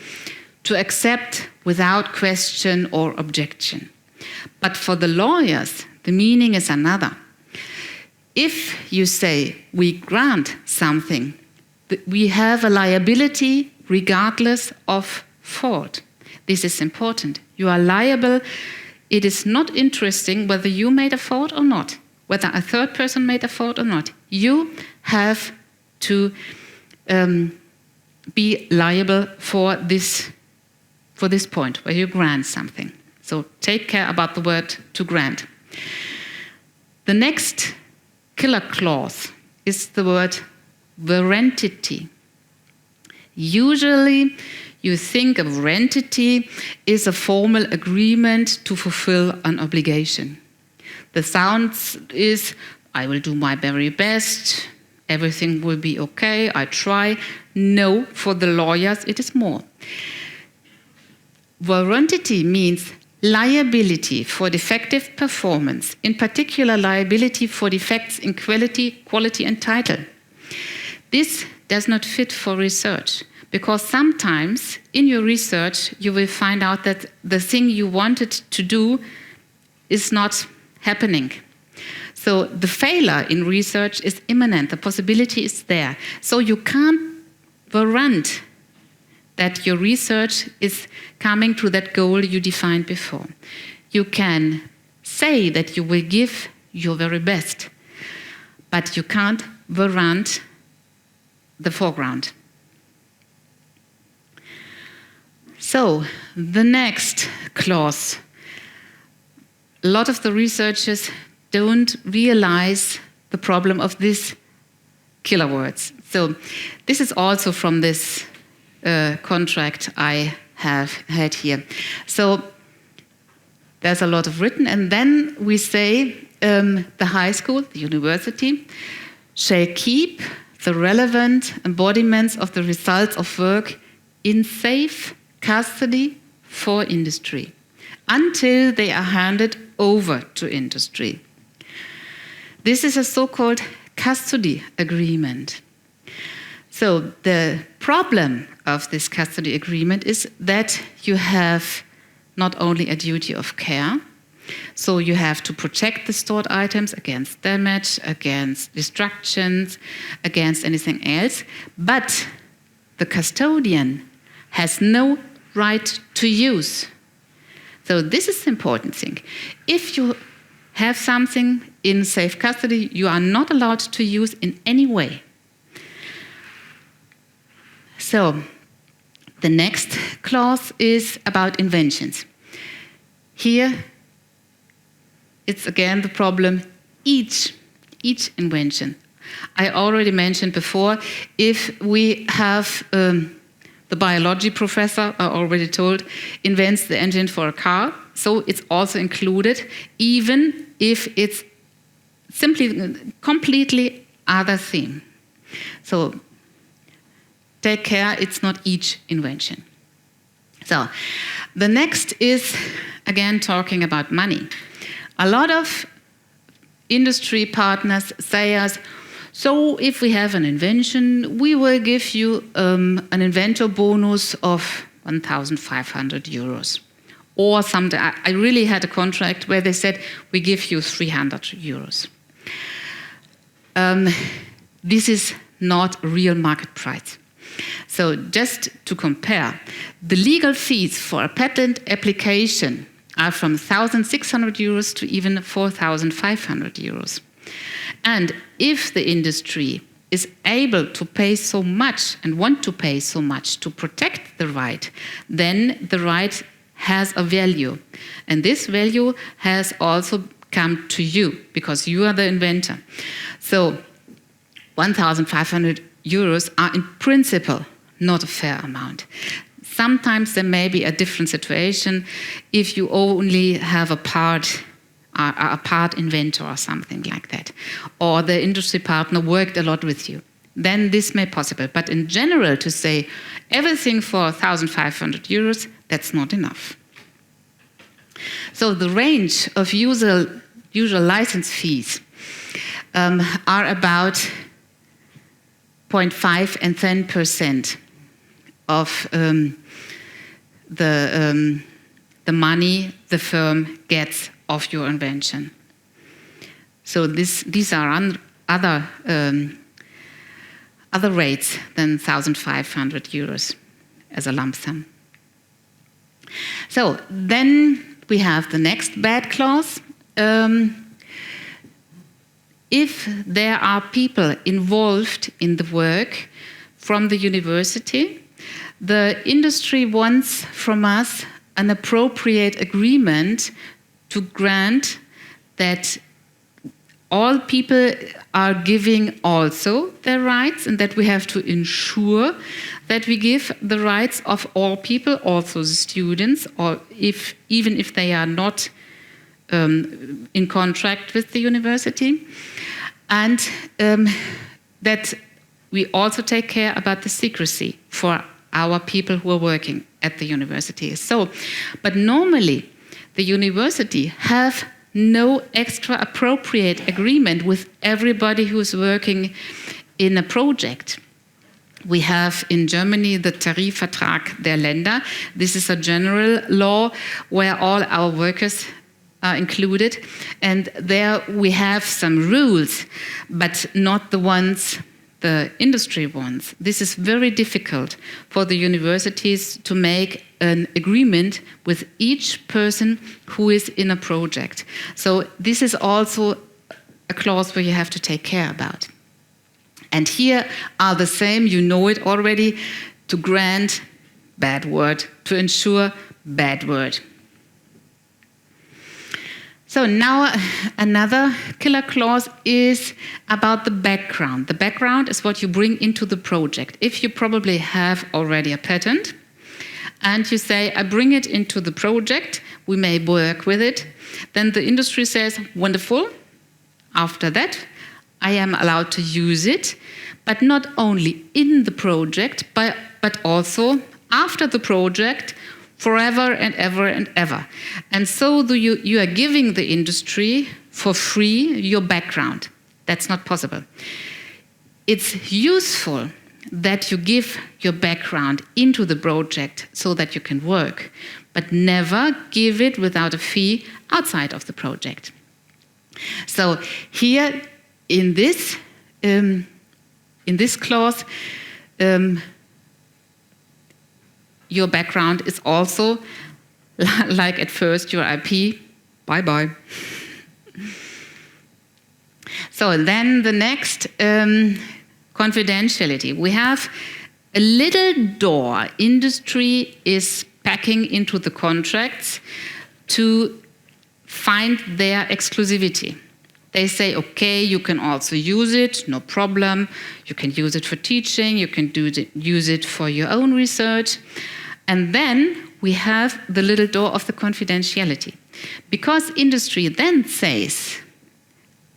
A: to accept without question or objection. But for the lawyers, the meaning is another. If you say we grant something, we have a liability regardless of fault. This is important. You are liable. It is not interesting whether you made a fault or not, whether a third person made a fault or not. You have to be liable for this point where you grant something. So take care about the word to grant. The next killer clause is the word warranty. Usually, you think a warranty is a formal agreement to fulfill an obligation. The sound is, I will do my very best, everything will be okay, I try. No, for the lawyers, it is more. Warranty means liability for defective performance, in particular liability for defects in quality and title. This does not fit for research, because sometimes in your research you will find out that the thing you wanted to do is not happening. So the failure in research is imminent, the possibility is there. So you can't warrant that your research is coming to that goal you defined before. You can say that you will give your very best, but you can't warrant the foreground. So, the next clause. A lot of the researchers don't realize the problem of these killer words. So, this is also from this contract I have had here. So, there's a lot of written, and then we say the high school, the university, shall keep the relevant embodiments of the results of work in safe custody for industry until they are handed over to industry. This is a so-called custody agreement. So the problem of this custody agreement is that you have not only a duty of care, so you have to protect the stored items against damage, against destructions, against anything else, but the custodian has no right to use. So this is the important thing. If you have something in safe custody, you are not allowed to use in any way. So the next clause is about inventions. Here, it's again the problem, each invention. I already mentioned before, if we have the biology professor, I already told, invents the engine for a car, so it's also included, even if it's simply completely other thing. So take care, it's not each invention. So the next is, again, talking about money. A lot of industry partners say us, So if we have an invention, we will give you an inventor bonus of 1,500 euros. Or something. I really had a contract where they said, we give you 300 euros. This is not real market price. So just to compare, the legal fees for a patent application are from 1,600 euros to even 4,500 euros. And if the industry is able to pay so much and want to pay so much to protect the right, then the right has a value. And this value has also come to you because you are the inventor. So 1,500 euros are in principle not a fair amount. Sometimes there may be a different situation if you only have a part inventor or something like that, or the industry partner worked a lot with you. Then this may be possible. But in general, to say everything for 1,500 euros, that's not enough. So the range of usual license fees are about 0.5 and 10% of the money the firm gets of your invention. So these are other rates than 1,500 euros as a lump sum. So then we have the next bad clause. If there are people involved in the work from the university, the industry wants from us an appropriate agreement to grant that all people are giving also their rights, and that we have to ensure that we give the rights of all people, also the students, or even if they are not in contract with the university, and that we also take care about the secrecy for our people who are working at the university. So, but normally the university have no extra appropriate agreement with everybody who's working in a project. We have in Germany the Tarifvertrag der Länder. This is a general law where all our workers are included, and there we have some rules, but not the ones the industry wants. This is very difficult for the universities to make an agreement with each person who is in a project. So this is also a clause where you have to take care about. And here are the same, you know it already, to grant, bad word, to ensure, bad word. So now another killer clause is about the background. The background is what you bring into the project. If you probably have already a patent and you say, I bring it into the project, we may work with it, then the industry says, wonderful. After that, I am allowed to use it, but not only in the project, but also after the project, forever and ever and ever. And so you are giving the industry for free your background. That's not possible. It's useful that you give your background into the project so that you can work, but never give it without a fee outside of the project. So here in this clause, your background is also, like at first, your IP, bye-bye. So then the next, confidentiality. We have a little door. Industry is packing into the contracts to find their exclusivity. They say, okay, you can also use it, no problem. You can use it for teaching, you can use it for your own research. And then we have the little door of the confidentiality. Because industry then says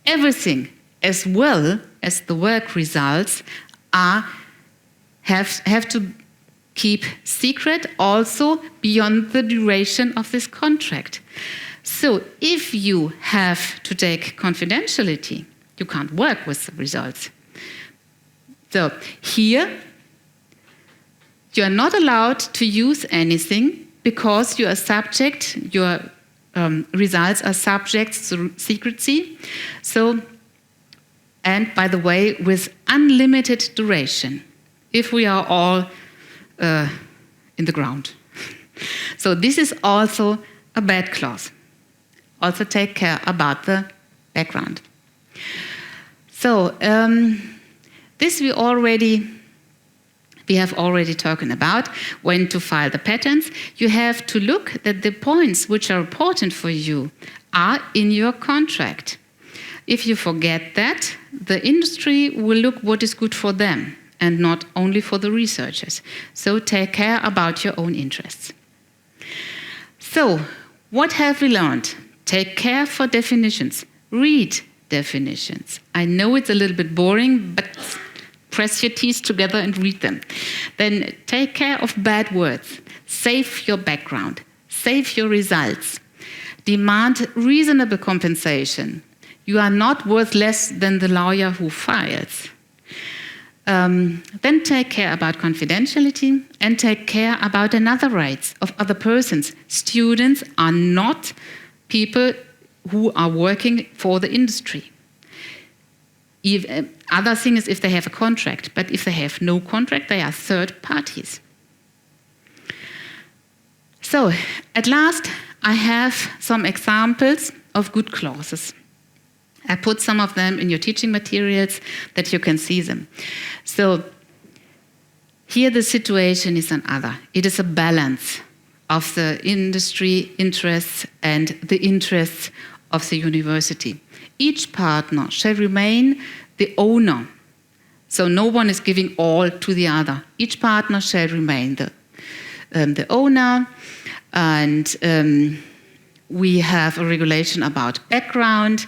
A: everything as well as the work results have to keep secret also beyond the duration of this contract. So if you have to take confidentiality, you can't work with the results. So here, you are not allowed to use anything because you are subject, your results are subject to secrecy. So, and by the way, with unlimited duration, if we are all in the ground. So this is also a bad clause. Also take care about the background. So this we have already talked about when to file the patents. You have to look that the points which are important for you are in your contract. If you forget that, the industry will look what is good for them and not only for the researchers. So take care about your own interests. So, what have we learned? Take care for definitions. Read definitions. I know it's a little bit boring, but press your teeth together and read them. Then take care of bad words. Save your background. Save your results. Demand reasonable compensation. You are not worth less than the lawyer who files. Then take care about confidentiality and take care about another rights of other persons. Students are not people who are working for the industry. Other thing is if they have a contract, but if they have no contract, they are third parties. So, at last, I have some examples of good clauses. I put some of them in your teaching materials that you can see them. So here the situation is another. It is a balance of the industry interests and the interests of the university. Each partner shall remain the owner. So no one is giving all to the other. Each partner shall remain the owner, and we have a regulation about background.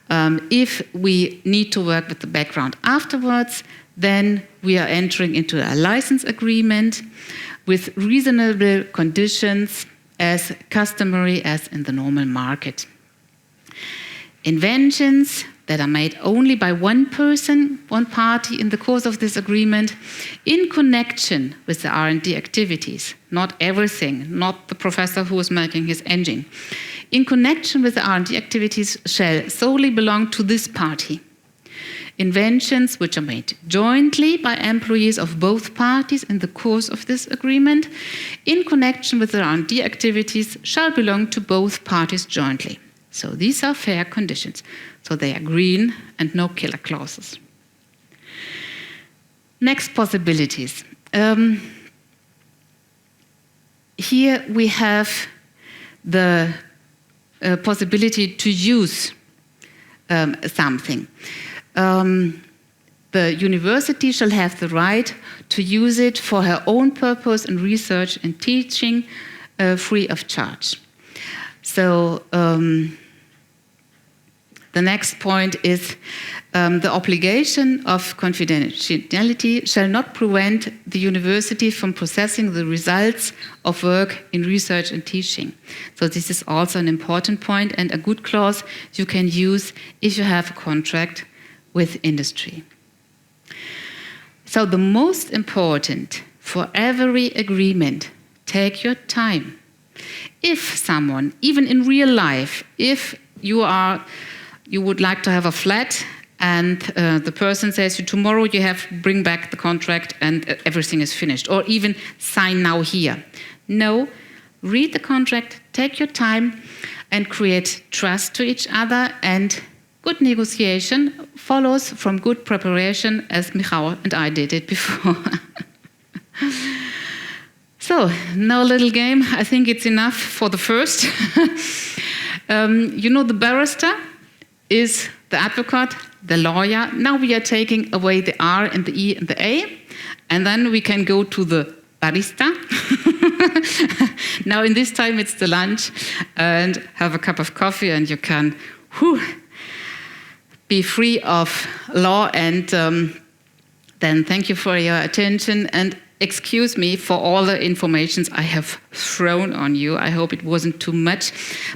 A: If we need to work with the background afterwards, then we are entering into a license agreement with reasonable conditions as customary as in the normal market. Inventions that are made only by one person, one party in the course of this agreement, in connection with the R&D activities, not everything, not the professor who is making his engine. In connection with the R&D activities shall solely belong to this party. Inventions which are made jointly by employees of both parties in the course of this agreement, in connection with the R&D activities, shall belong to both parties jointly. So these are fair conditions. So they are green and no killer clauses. Next possibilities. Here we have the possibility to use something. The university shall have the right to use it for her own purpose in research and teaching free of charge. So the next point is the obligation of confidentiality shall not prevent the university from processing the results of work in research and teaching. So this is also an important point and a good clause you can use if you have a contract with industry. So the most important for every agreement, take your time. If someone, even in real life, if you would like to have a flat and the person says tomorrow you have to bring back the contract and everything is finished, or even sign now here. No, read the contract, take your time and create trust to each other, and good negotiation follows from good preparation, as Michał and I did it before. So, now a little game. I think it's enough for the first. You know, the barrister is the advocate, the lawyer. Now we are taking away the R and the E and the A, and then we can go to the barista. Now in this time it's the lunch, and have a cup of coffee, and you can be free of law. And then thank you for your attention, and excuse me for all the informations I have thrown on you. I hope it wasn't too much,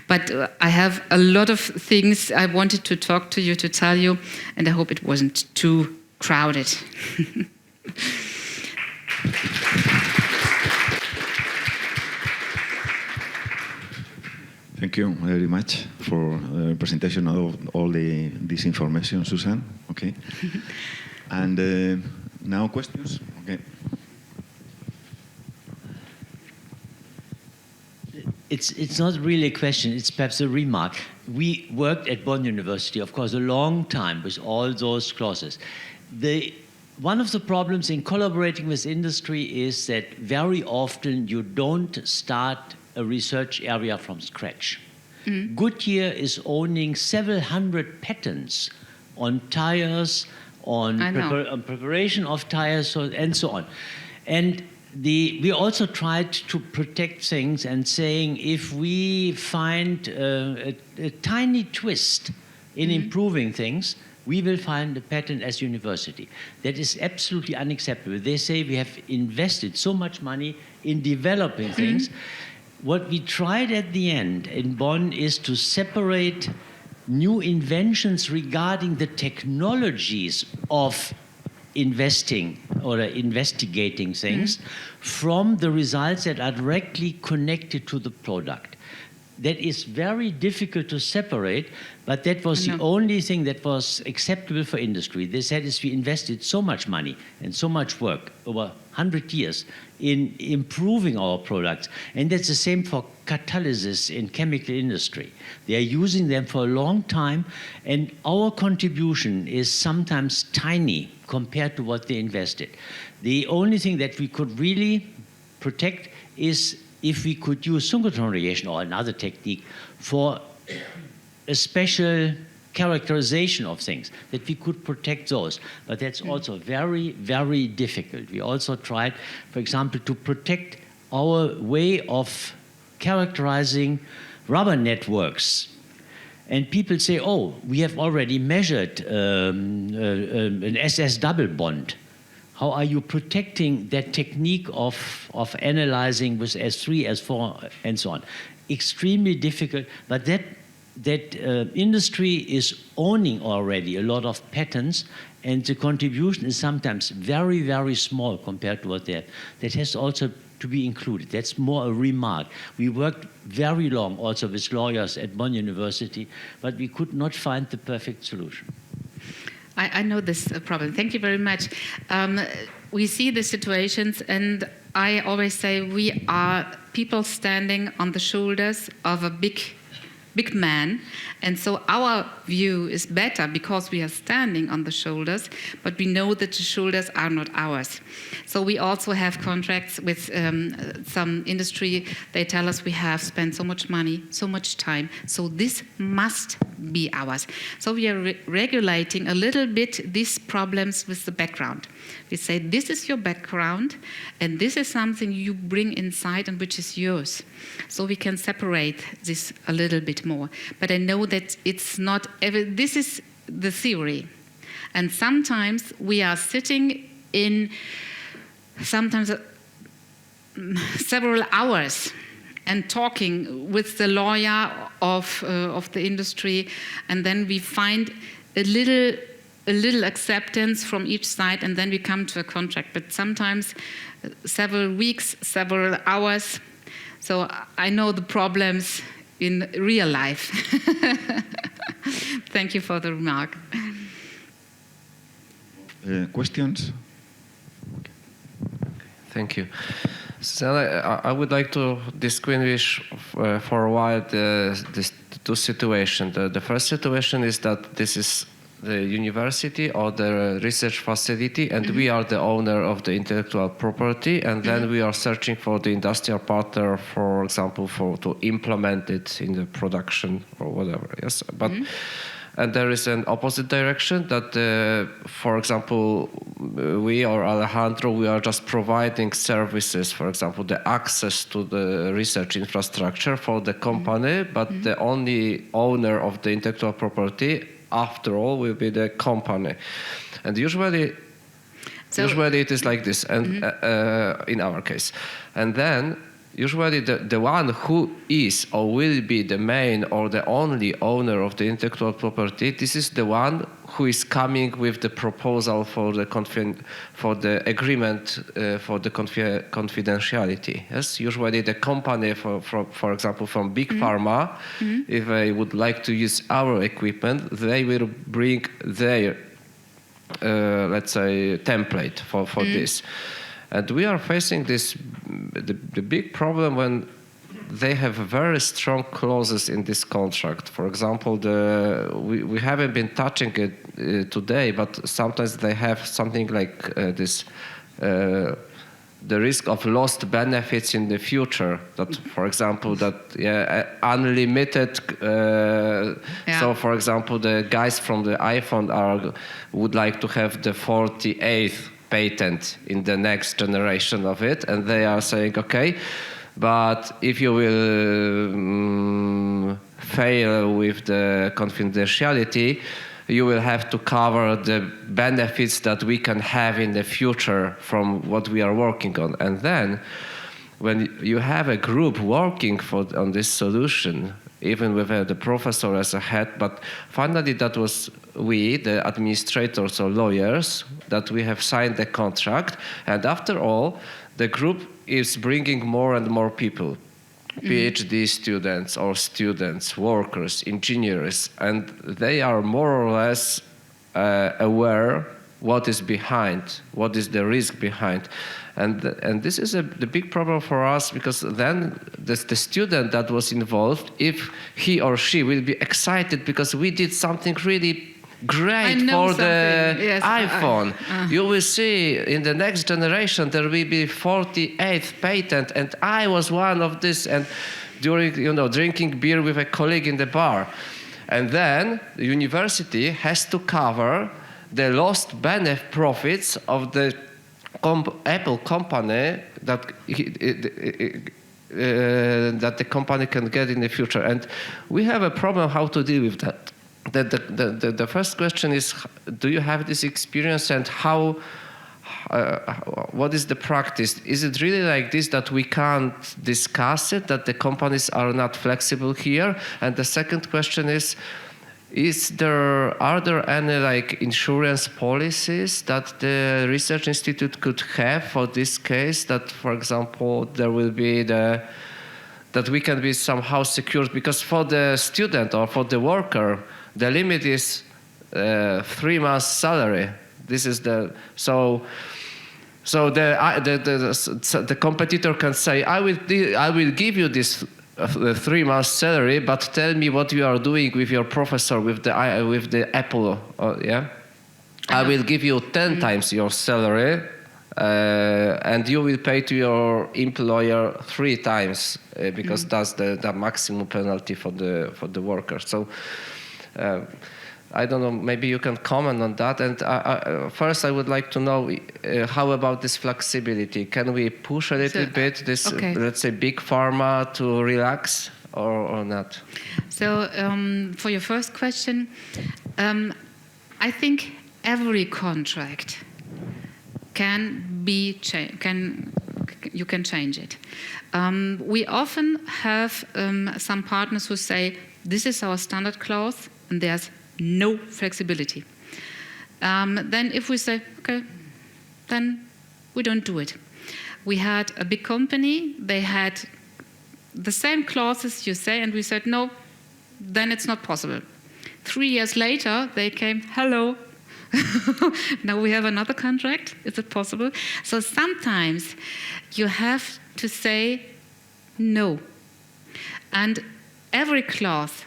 A: but I have a lot of things I wanted to talk to you, to tell you, and I hope it wasn't too crowded.
E: Thank you very much for the presentation of all this information, Susan. Okay. And now questions? Okay.
G: It's not really a question, it's perhaps a remark. We worked at Bonn University, of course, a long time with all those clauses. One of the problems in collaborating with industry is that very often you don't start a research area from scratch. Goodyear is owning several hundred patents on tires, on preparation of tires, and so on. And we also tried to protect things and saying if we find a tiny twist in improving things, we will find a patent as university. That is absolutely unacceptable. They say we have invested so much money in developing things. What we tried at the end in Bonn is to separate new inventions regarding the technologies of investing or investigating things from the results that are directly connected to the product. That is very difficult to separate, but that was the only thing that was acceptable for industry. They said is we invested so much money and so much work over 100 years in improving our products. And that's the same for catalysis in chemical industry. They are using them for a long time, and our contribution is sometimes tiny compared to what they invested. The only thing that we could really protect is if we could use synchrotron radiation or another technique for a special characterization of things, that we could protect those. But that's also very, very difficult. We also tried, for example, to protect our way of characterizing rubber networks. And people say, oh, we have already measured an SS double bond. How are you protecting that technique of analyzing with S3, S4, and so on? Extremely difficult, but that industry is owning already a lot of patents, and the contribution is sometimes very, very small compared to what they have. That has also to be included. That's more a remark. We worked very long also with lawyers at Bonn University, but we could not find the perfect solution.
A: I know this problem. Thank you very much. We see the situations, and I always say we are people standing on the shoulders of a big man, and so our view is better because we are standing on the shoulders, but we know that the shoulders are not ours. So we also have contracts with some industry. They tell us we have spent so much money, so much time, so this must be ours. So we are regulating a little bit these problems with the background. We say this is your background, and this is something you bring inside and which is yours. So we can separate this a little bit more. But I know that it's not this is the theory. And sometimes we are sitting in sometimes several hours and talking with the lawyer of the industry, and then we find a little acceptance from each side, and then we come to a contract. But sometimes several weeks, several hours. So I know the problems in real life. Thank you for the remark.
E: Questions?
D: Thank you. So I would like to distinguish for a while these two situations. The first situation is that this is the university or the research facility, and we are the owner of the intellectual property, and then we are searching for the industrial partner, for example, to implement it in the production or whatever. Yes, but and there is an opposite direction that, for example, we or Alejandro, we are just providing services, for example, the access to the research infrastructure for the company, but the only owner of the intellectual property, after all, will be the company. And usually it is like this, and in our case. And then usually the one who is or will be the main or the only owner of the intellectual property, this is the one who is coming with the proposal for the agreement for the confidentiality. Yes, usually the company, for example, from big pharma, if they would like to use our equipment, they will bring their, let's say, template for this. And we are facing the big problem when they have very strong clauses in this contract. For example, we haven't been touching it today, but sometimes they have something like this, the risk of lost benefits in the future. That, for example, unlimited. So, for example, the guys from the iPhone would like to have the 48th patent in the next generation of it, and they are saying, okay, but if you will fail with the confidentiality, you will have to cover the benefits that we can have in the future from what we are working on. And then when you have a group working on this solution, even with the professor as a head, but finally that was we, the administrators or lawyers, that we have signed the contract. And after all, the group is bringing more and more people, PhD students or students, workers, engineers, and they are more or less aware what is behind, what is the risk behind. And this is the big problem for us, because then the student that was involved, if he or she will be excited because we did something really great for the iPhone. You will see in the next generation there will be 48th patent, and I was one of this, and during drinking beer with a colleague in the bar. And then the university has to cover the lost profits of the Apple company that the company can get in the future. And we have a problem how to deal with that. The first question is, do you have this experience, and what is the practice? Is it really like this, that we can't discuss it, that the companies are not flexible here? And the second question is are there any insurance policies that the research institute could have for this case, that, for example, there will be that we can be somehow secured? Because for the student or for the worker, the limit is 3 months' salary. This is the competitor can say, I will give you this 3 months' salary, but tell me what you are doing with your professor, with the Apple. I will give you 10 times your salary, and you will pay to your employer 3 times because that's the maximum penalty for the worker. So. I don't know, maybe you can comment on that. And first I would like to know, how about this flexibility? Can we push a little bit this, let's say, big pharma to relax or not?
A: So for your first question, I think every contract can be you can change it. We often have some partners who say, this is our standard clause, and there's no flexibility. Then if we say, okay, then we don't do it. We had a big company, they had the same clauses you say, and we said, no, then it's not possible. 3 years later, they came, hello, now we have another contract, is it possible? So sometimes you have to say no. And every clause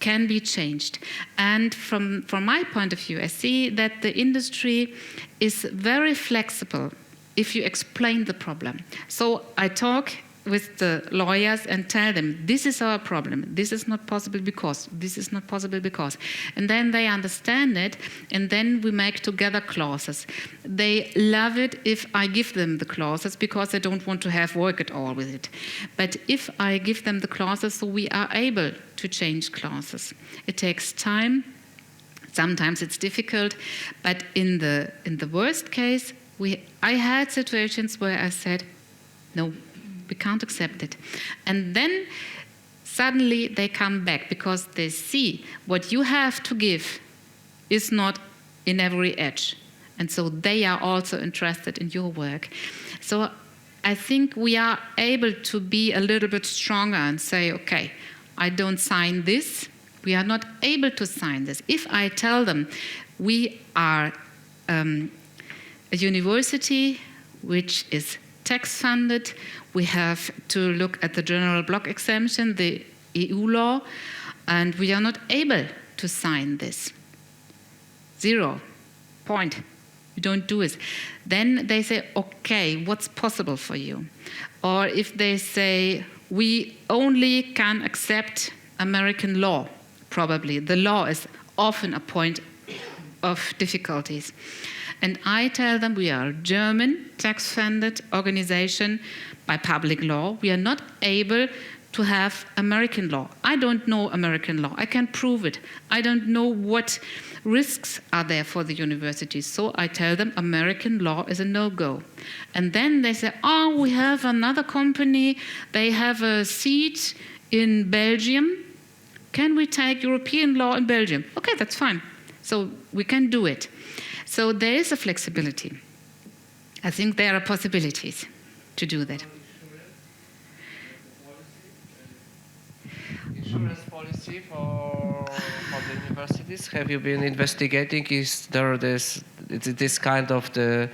A: can be changed. And from my point of view, I see that the industry is very flexible if you explain the problem. So I talk with the lawyers and tell them, this is our problem, this is not possible because, this is not possible because. And then they understand it, and then we make together clauses. They love it if I give them the clauses because they don't want to have work at all with it. But if I give them the clauses, so we are able to change clauses. It takes time, sometimes it's difficult, but in the worst case, I had situations where I said, no, we can't accept it. And then suddenly they come back because they see what you have to give is not in every edge. And so they are also interested in your work. So I think we are able to be a little bit stronger and say, okay, I don't sign this. We are not able to sign this. If I tell them we are a university which is tax funded, we have to look at the general block exemption, the EU law, and we are not able to sign this. 0 point. You don't do it. Then they say, okay, what's possible for you? Or if they say, we only can accept American law, probably. The law is often a point of difficulties. And I tell them we are a German tax-funded organization by public law. We are not able to have American law. I don't know American law. I can prove it. I don't know what risks are there for the universities. So I tell them American law is a no-go. And then they say, oh, we have another company. They have a seat in Belgium. Can we take European law in Belgium? Okay, that's fine. So we can do it. So there is a flexibility. I think there are possibilities to do that.
D: Insurance policy for the universities. Have you been investigating? Is there this kind of the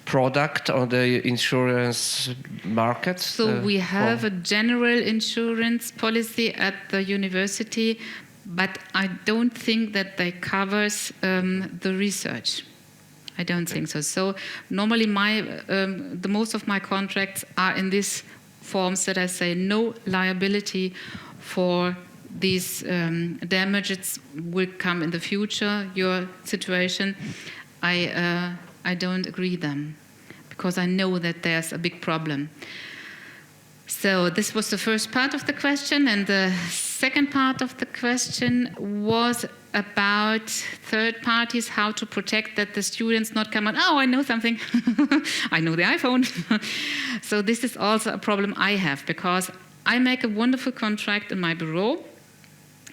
D: product on the insurance market?
A: So we have a general insurance policy at the university, but I don't think that they covers the research. I don't think so. So normally the most of my contracts are in these forms that I say no liability for these damages will come in the future, your situation. I don't agree them because I know that there's a big problem. So this was the first part of the question, and the second part of the question was about third parties, how to protect that the students not come out, oh, I know something, I know the iPhone. So this is also a problem I have, because I make a wonderful contract in my bureau,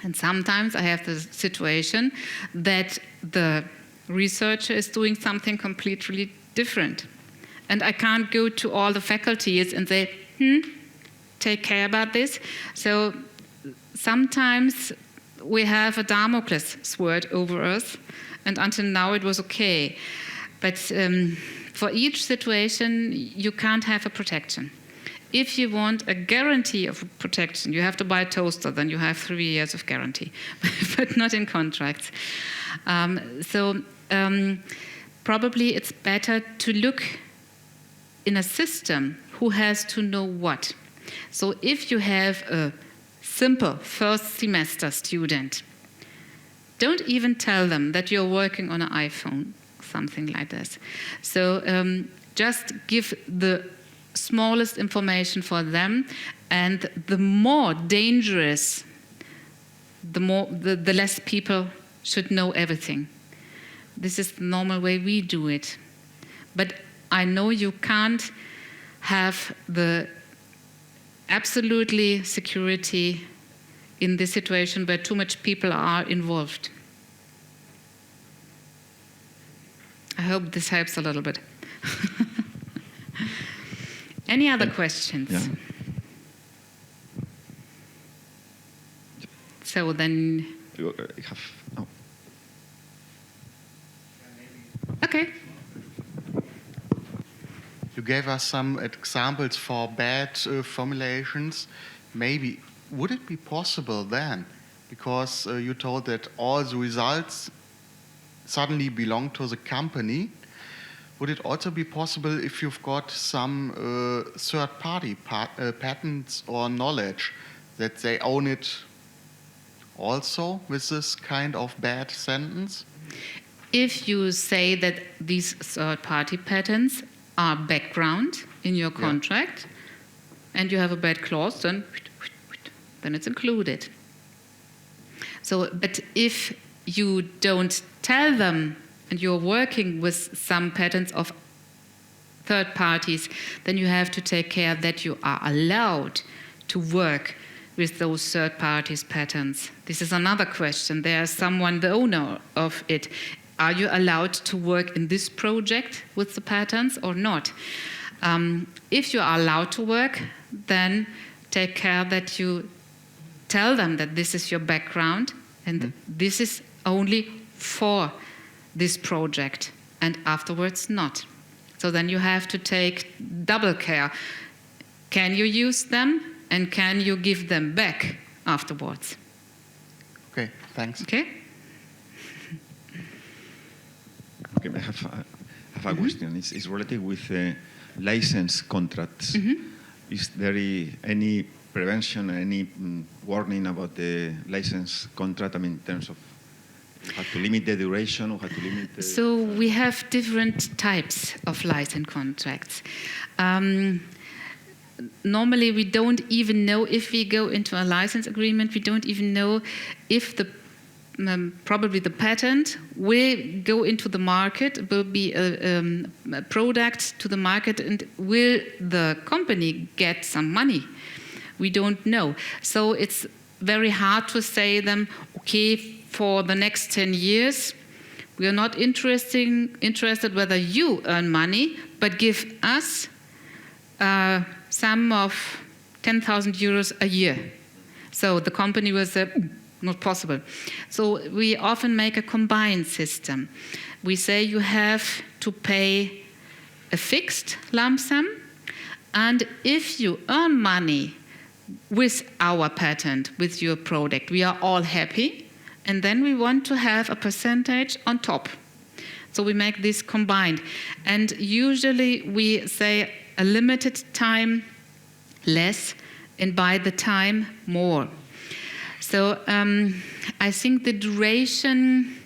A: and sometimes I have the situation that the researcher is doing something completely different. And I can't go to all the faculties and say, take care about this. So sometimes we have a Damocles sword over us, and until now it was okay. But for each situation, you can't have a protection. If you want a guarantee of protection, you have to buy a toaster, then you have 3 years of guarantee, but not in contracts. Probably it's better to look in a system who has to know what. So if you have a simple first semester student, don't even tell them that you're working on an iPhone, something like this. So just give the smallest information for them, and the more dangerous, the less people should know everything. This is the normal way we do it. But I know you can't have the absolutely security in this situation where too much people are involved. I hope this helps a little bit. Any other questions?
E: Yeah.
A: So then...
E: I have... Oh.
A: Okay.
H: You gave us some examples for bad formulations. Maybe, would it be possible then, because you told that all the results suddenly belong to the company, would it also be possible if you've got some third-party patents or knowledge that they own it also with this kind of bad sentence?
A: If you say that these third-party patents are background in your contract, and you have a bad clause, then it's included. So, but if you don't tell them, and you're working with some patents of third parties, then you have to take care that you are allowed to work with those third parties' patents? This is another question. There's someone, the owner of it. Are you allowed to work in this project with the patents or not? If you are allowed to work, then take care that you tell them that this is your background and this is only for this project, and afterwards not. So then you have to take double care. Can you use them, and can you give them back afterwards?
H: Okay, thanks.
A: Okay?
E: Okay, I have a question. It's related with license contracts. Is there any prevention, any warning about the license contract? I mean, in terms of you have to limit the duration or have to limit the...
A: So we have different types of license contracts. Normally, we don't even know if we go into a license agreement, we don't even know if probably the patent will go into the market, will be a product to the market, and will the company get some money? We don't know. So it's very hard to say them, okay, for the next 10 years, we are not interested whether you earn money, but give us a sum of 10,000 euros a year. So the company will say, not possible. So we often make a combined system. We say you have to pay a fixed lump sum, and if you earn money with our patent, with your product, we are all happy, and then we want to have a percentage on top. So we make this combined. And usually we say a limited time less, and by the time more. So I think the duration,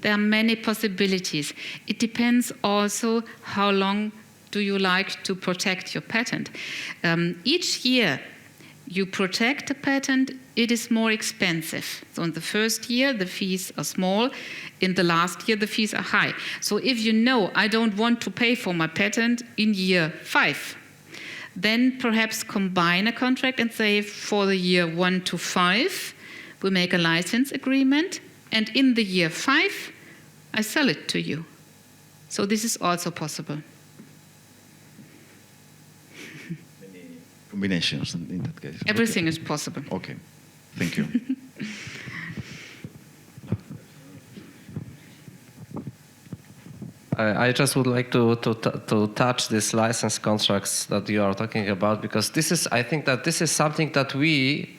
A: there are many possibilities. It depends also how long do you like to protect your patent. Each year you protect a patent, it is more expensive. So in the first year, the fees are small. In the last year, the fees are high. So if you know, I don't want to pay for my patent in year 5, then perhaps combine a contract and say for the year 1 to 5, we make a license agreement, and in the year 5, I sell it to you. So this is also possible.
E: Many combinations in that case.
A: Everything is possible.
E: Okay, thank you.
D: I just would like to touch these license contracts that you are talking about, because I think that this is something that we,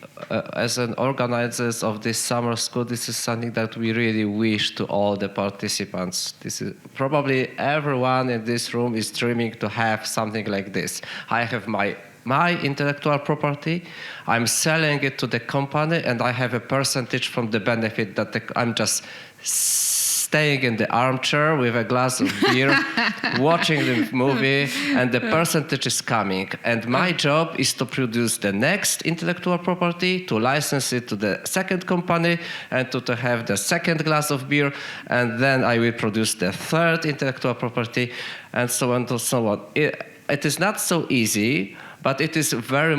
D: as an organizers of this summer school, this is something that we really wish to all the participants. This is probably everyone in this room is dreaming to have something like this. I have my intellectual property, I'm selling it to the company, and I have a percentage from the benefit that I'm just staying in the armchair with a glass of beer, watching the movie, and the percentage is coming. And my job is to produce the next intellectual property, to license it to the second company, and to have the second glass of beer, and then I will produce the third intellectual property, and so on and so on. It is not so easy, but it is very,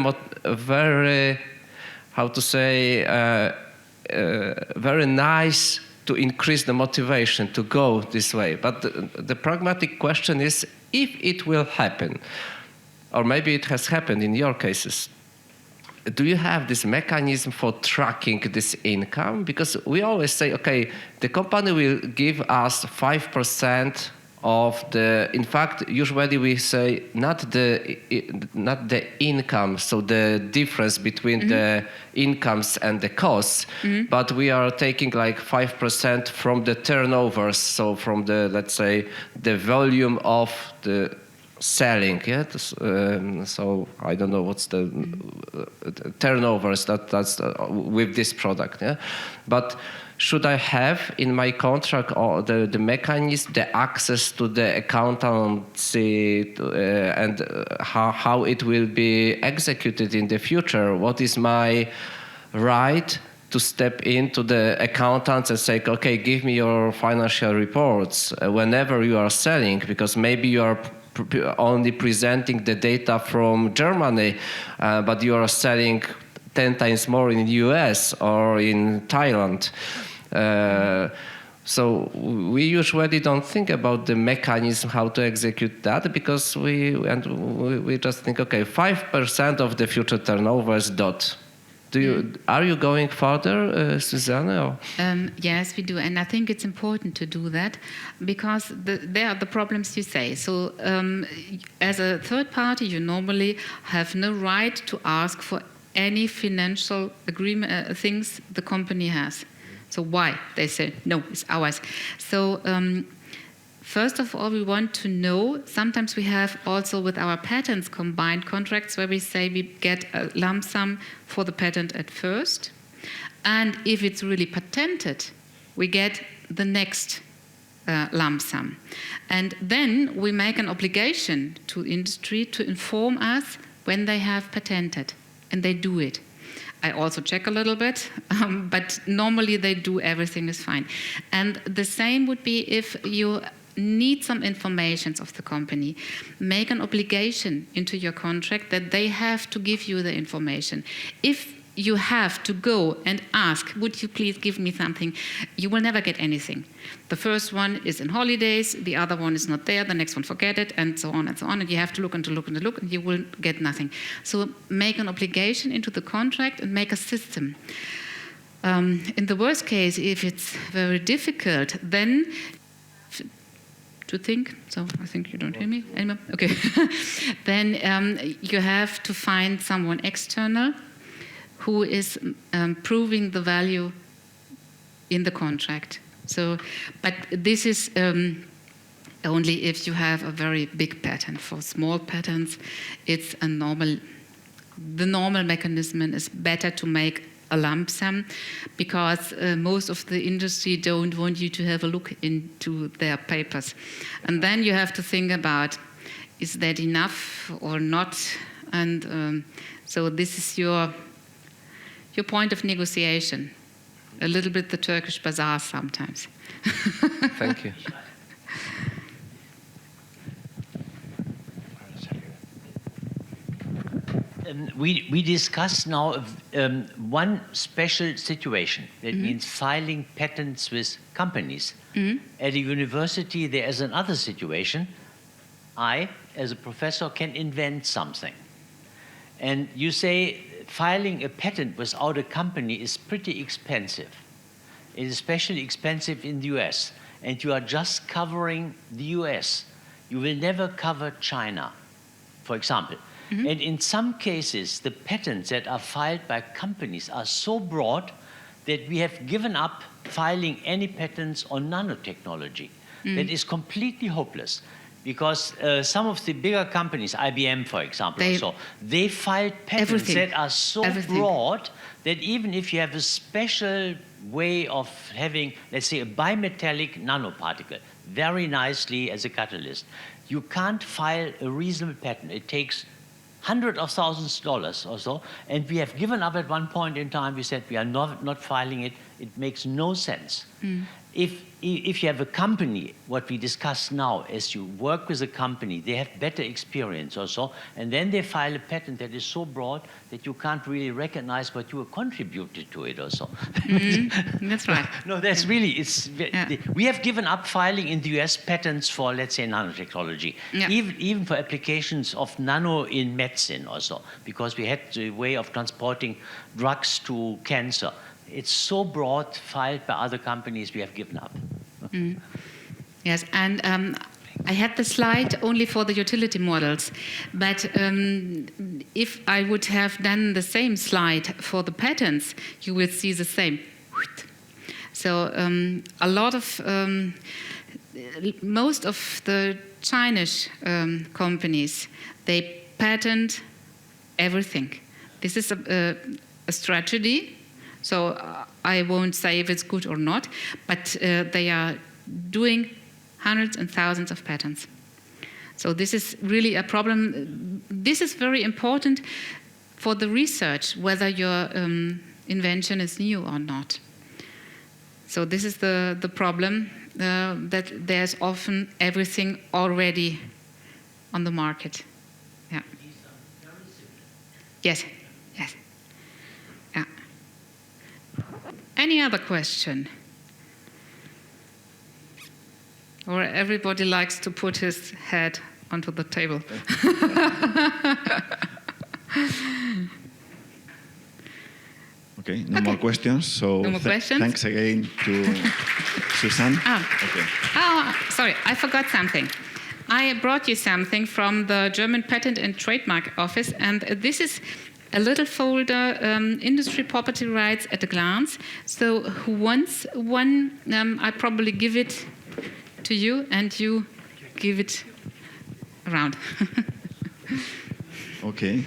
D: how to say, very nice to increase the motivation to go this way. But the pragmatic question is if it will happen, or maybe it has happened in your cases. Do you have this mechanism for tracking this income? Because we always say, okay, the company will give us 5% of the, in fact, usually we say not the income, so the difference between the incomes and the costs, but we are taking like 5% from the turnovers, so from the, let's say, the volume of the selling, yeah. So I don't know what's the turnovers that's with this product, yeah. But should I have in my contract or the mechanism, the access to the accountancy and how it will be executed in the future? What is my right to step into the accountants and say, okay, give me your financial reports whenever you are selling, because maybe you are only presenting the data from Germany, but you are selling 10 times more in the US or in Thailand. So we usually don't think about the mechanism how to execute that, because we just think, okay, 5% of the future turnover is dot. Are you going further, Susanne? Or?
A: Yes, we do, and I think it's important to do that because there are the problems you say. So, as a third party, you normally have no right to ask for any financial agreement things the company has. So why? They say, no, it's ours. So first of all, we want to know, sometimes we have also with our patents combined contracts where we say we get a lump sum for the patent at first. And if it's really patented, we get the next lump sum. And then we make an obligation to industry to inform us when they have patented. And they do it. I also check a little bit, but normally they do, everything is fine. And the same would be if you need some information of the company, make an obligation into your contract that they have to give you the information. If you have to go and ask, would you please give me something, you will never get anything. The first one is in holidays, the other one is not there, the next one forget it, and so on and so on, and you have to look and to look and to look, and you will get nothing. So make an obligation into the contract and make a system. In the worst case, if it's very difficult, then to think, so I think you don't hear me anymore, okay. Then you have to find someone external who is proving the value in the contract. So, but this is only if you have a very big patent. For small patents, it's a normal. The normal mechanism is better to make a lump sum, because most of the industry don't want you to have a look into their papers, and then you have to think about, is that enough or not? And so this is your point of negotiation, a little bit the Turkish bazaar sometimes.
D: Thank you.
G: We discussed now one special situation. That means filing patents with companies. At a university, there is another situation. I, as a professor, can invent something. And you say filing a patent without a company is pretty expensive. It is especially expensive in the US. And you are just covering the US. You will never cover China, for example. And in some cases, the patents that are filed by companies are so broad that we have given up filing any patents on nanotechnology. That is completely hopeless. Because some of the bigger companies, IBM, for example, they filed patents that are so broad that even if you have a special way of having, let's say, a bimetallic nanoparticle, very nicely as a catalyst, you can't file a reasonable patent. It takes hundreds of thousands of dollars or so, and we have given up at one point in time. We said we are not filing it. It makes no sense. If you have a company, what we discuss now, as you work with a company, they have better experience or so, and then they file a patent that is so broad that you can't really recognize what you have contributed to it or so.
A: That's right.
G: No, that's really, we have given up filing in the US patents for, let's say, nanotechnology, even for applications of nano in medicine or so, because we had the way of transporting drugs to cancer. It's so broad, filed by other companies, we have given up.
A: Yes, and I had the slide only for the utility models, but if I would have done the same slide for the patents, you will see the same. So a lot of, most of the Chinese companies, they patent everything. This is a strategy. So I won't say if it's good or not, but they are doing hundreds and thousands of patents. So this is really a problem. This is very important for the research, whether your invention is new or not. So this is the problem, that there's often everything already on the market. Yeah. Yes. Yes. any other question? Or everybody likes to put his head onto the table?
E: Okay, no more questions. So
A: No more questions?
E: thanks again to Susanne. Okay.
A: Oh, sorry, I forgot something. I brought you something from the German Patent and Trademark Office, and this is a little folder, Industry Property Rights at a Glance. So who wants one? I probably give it to you, and you give it around.
E: Okay.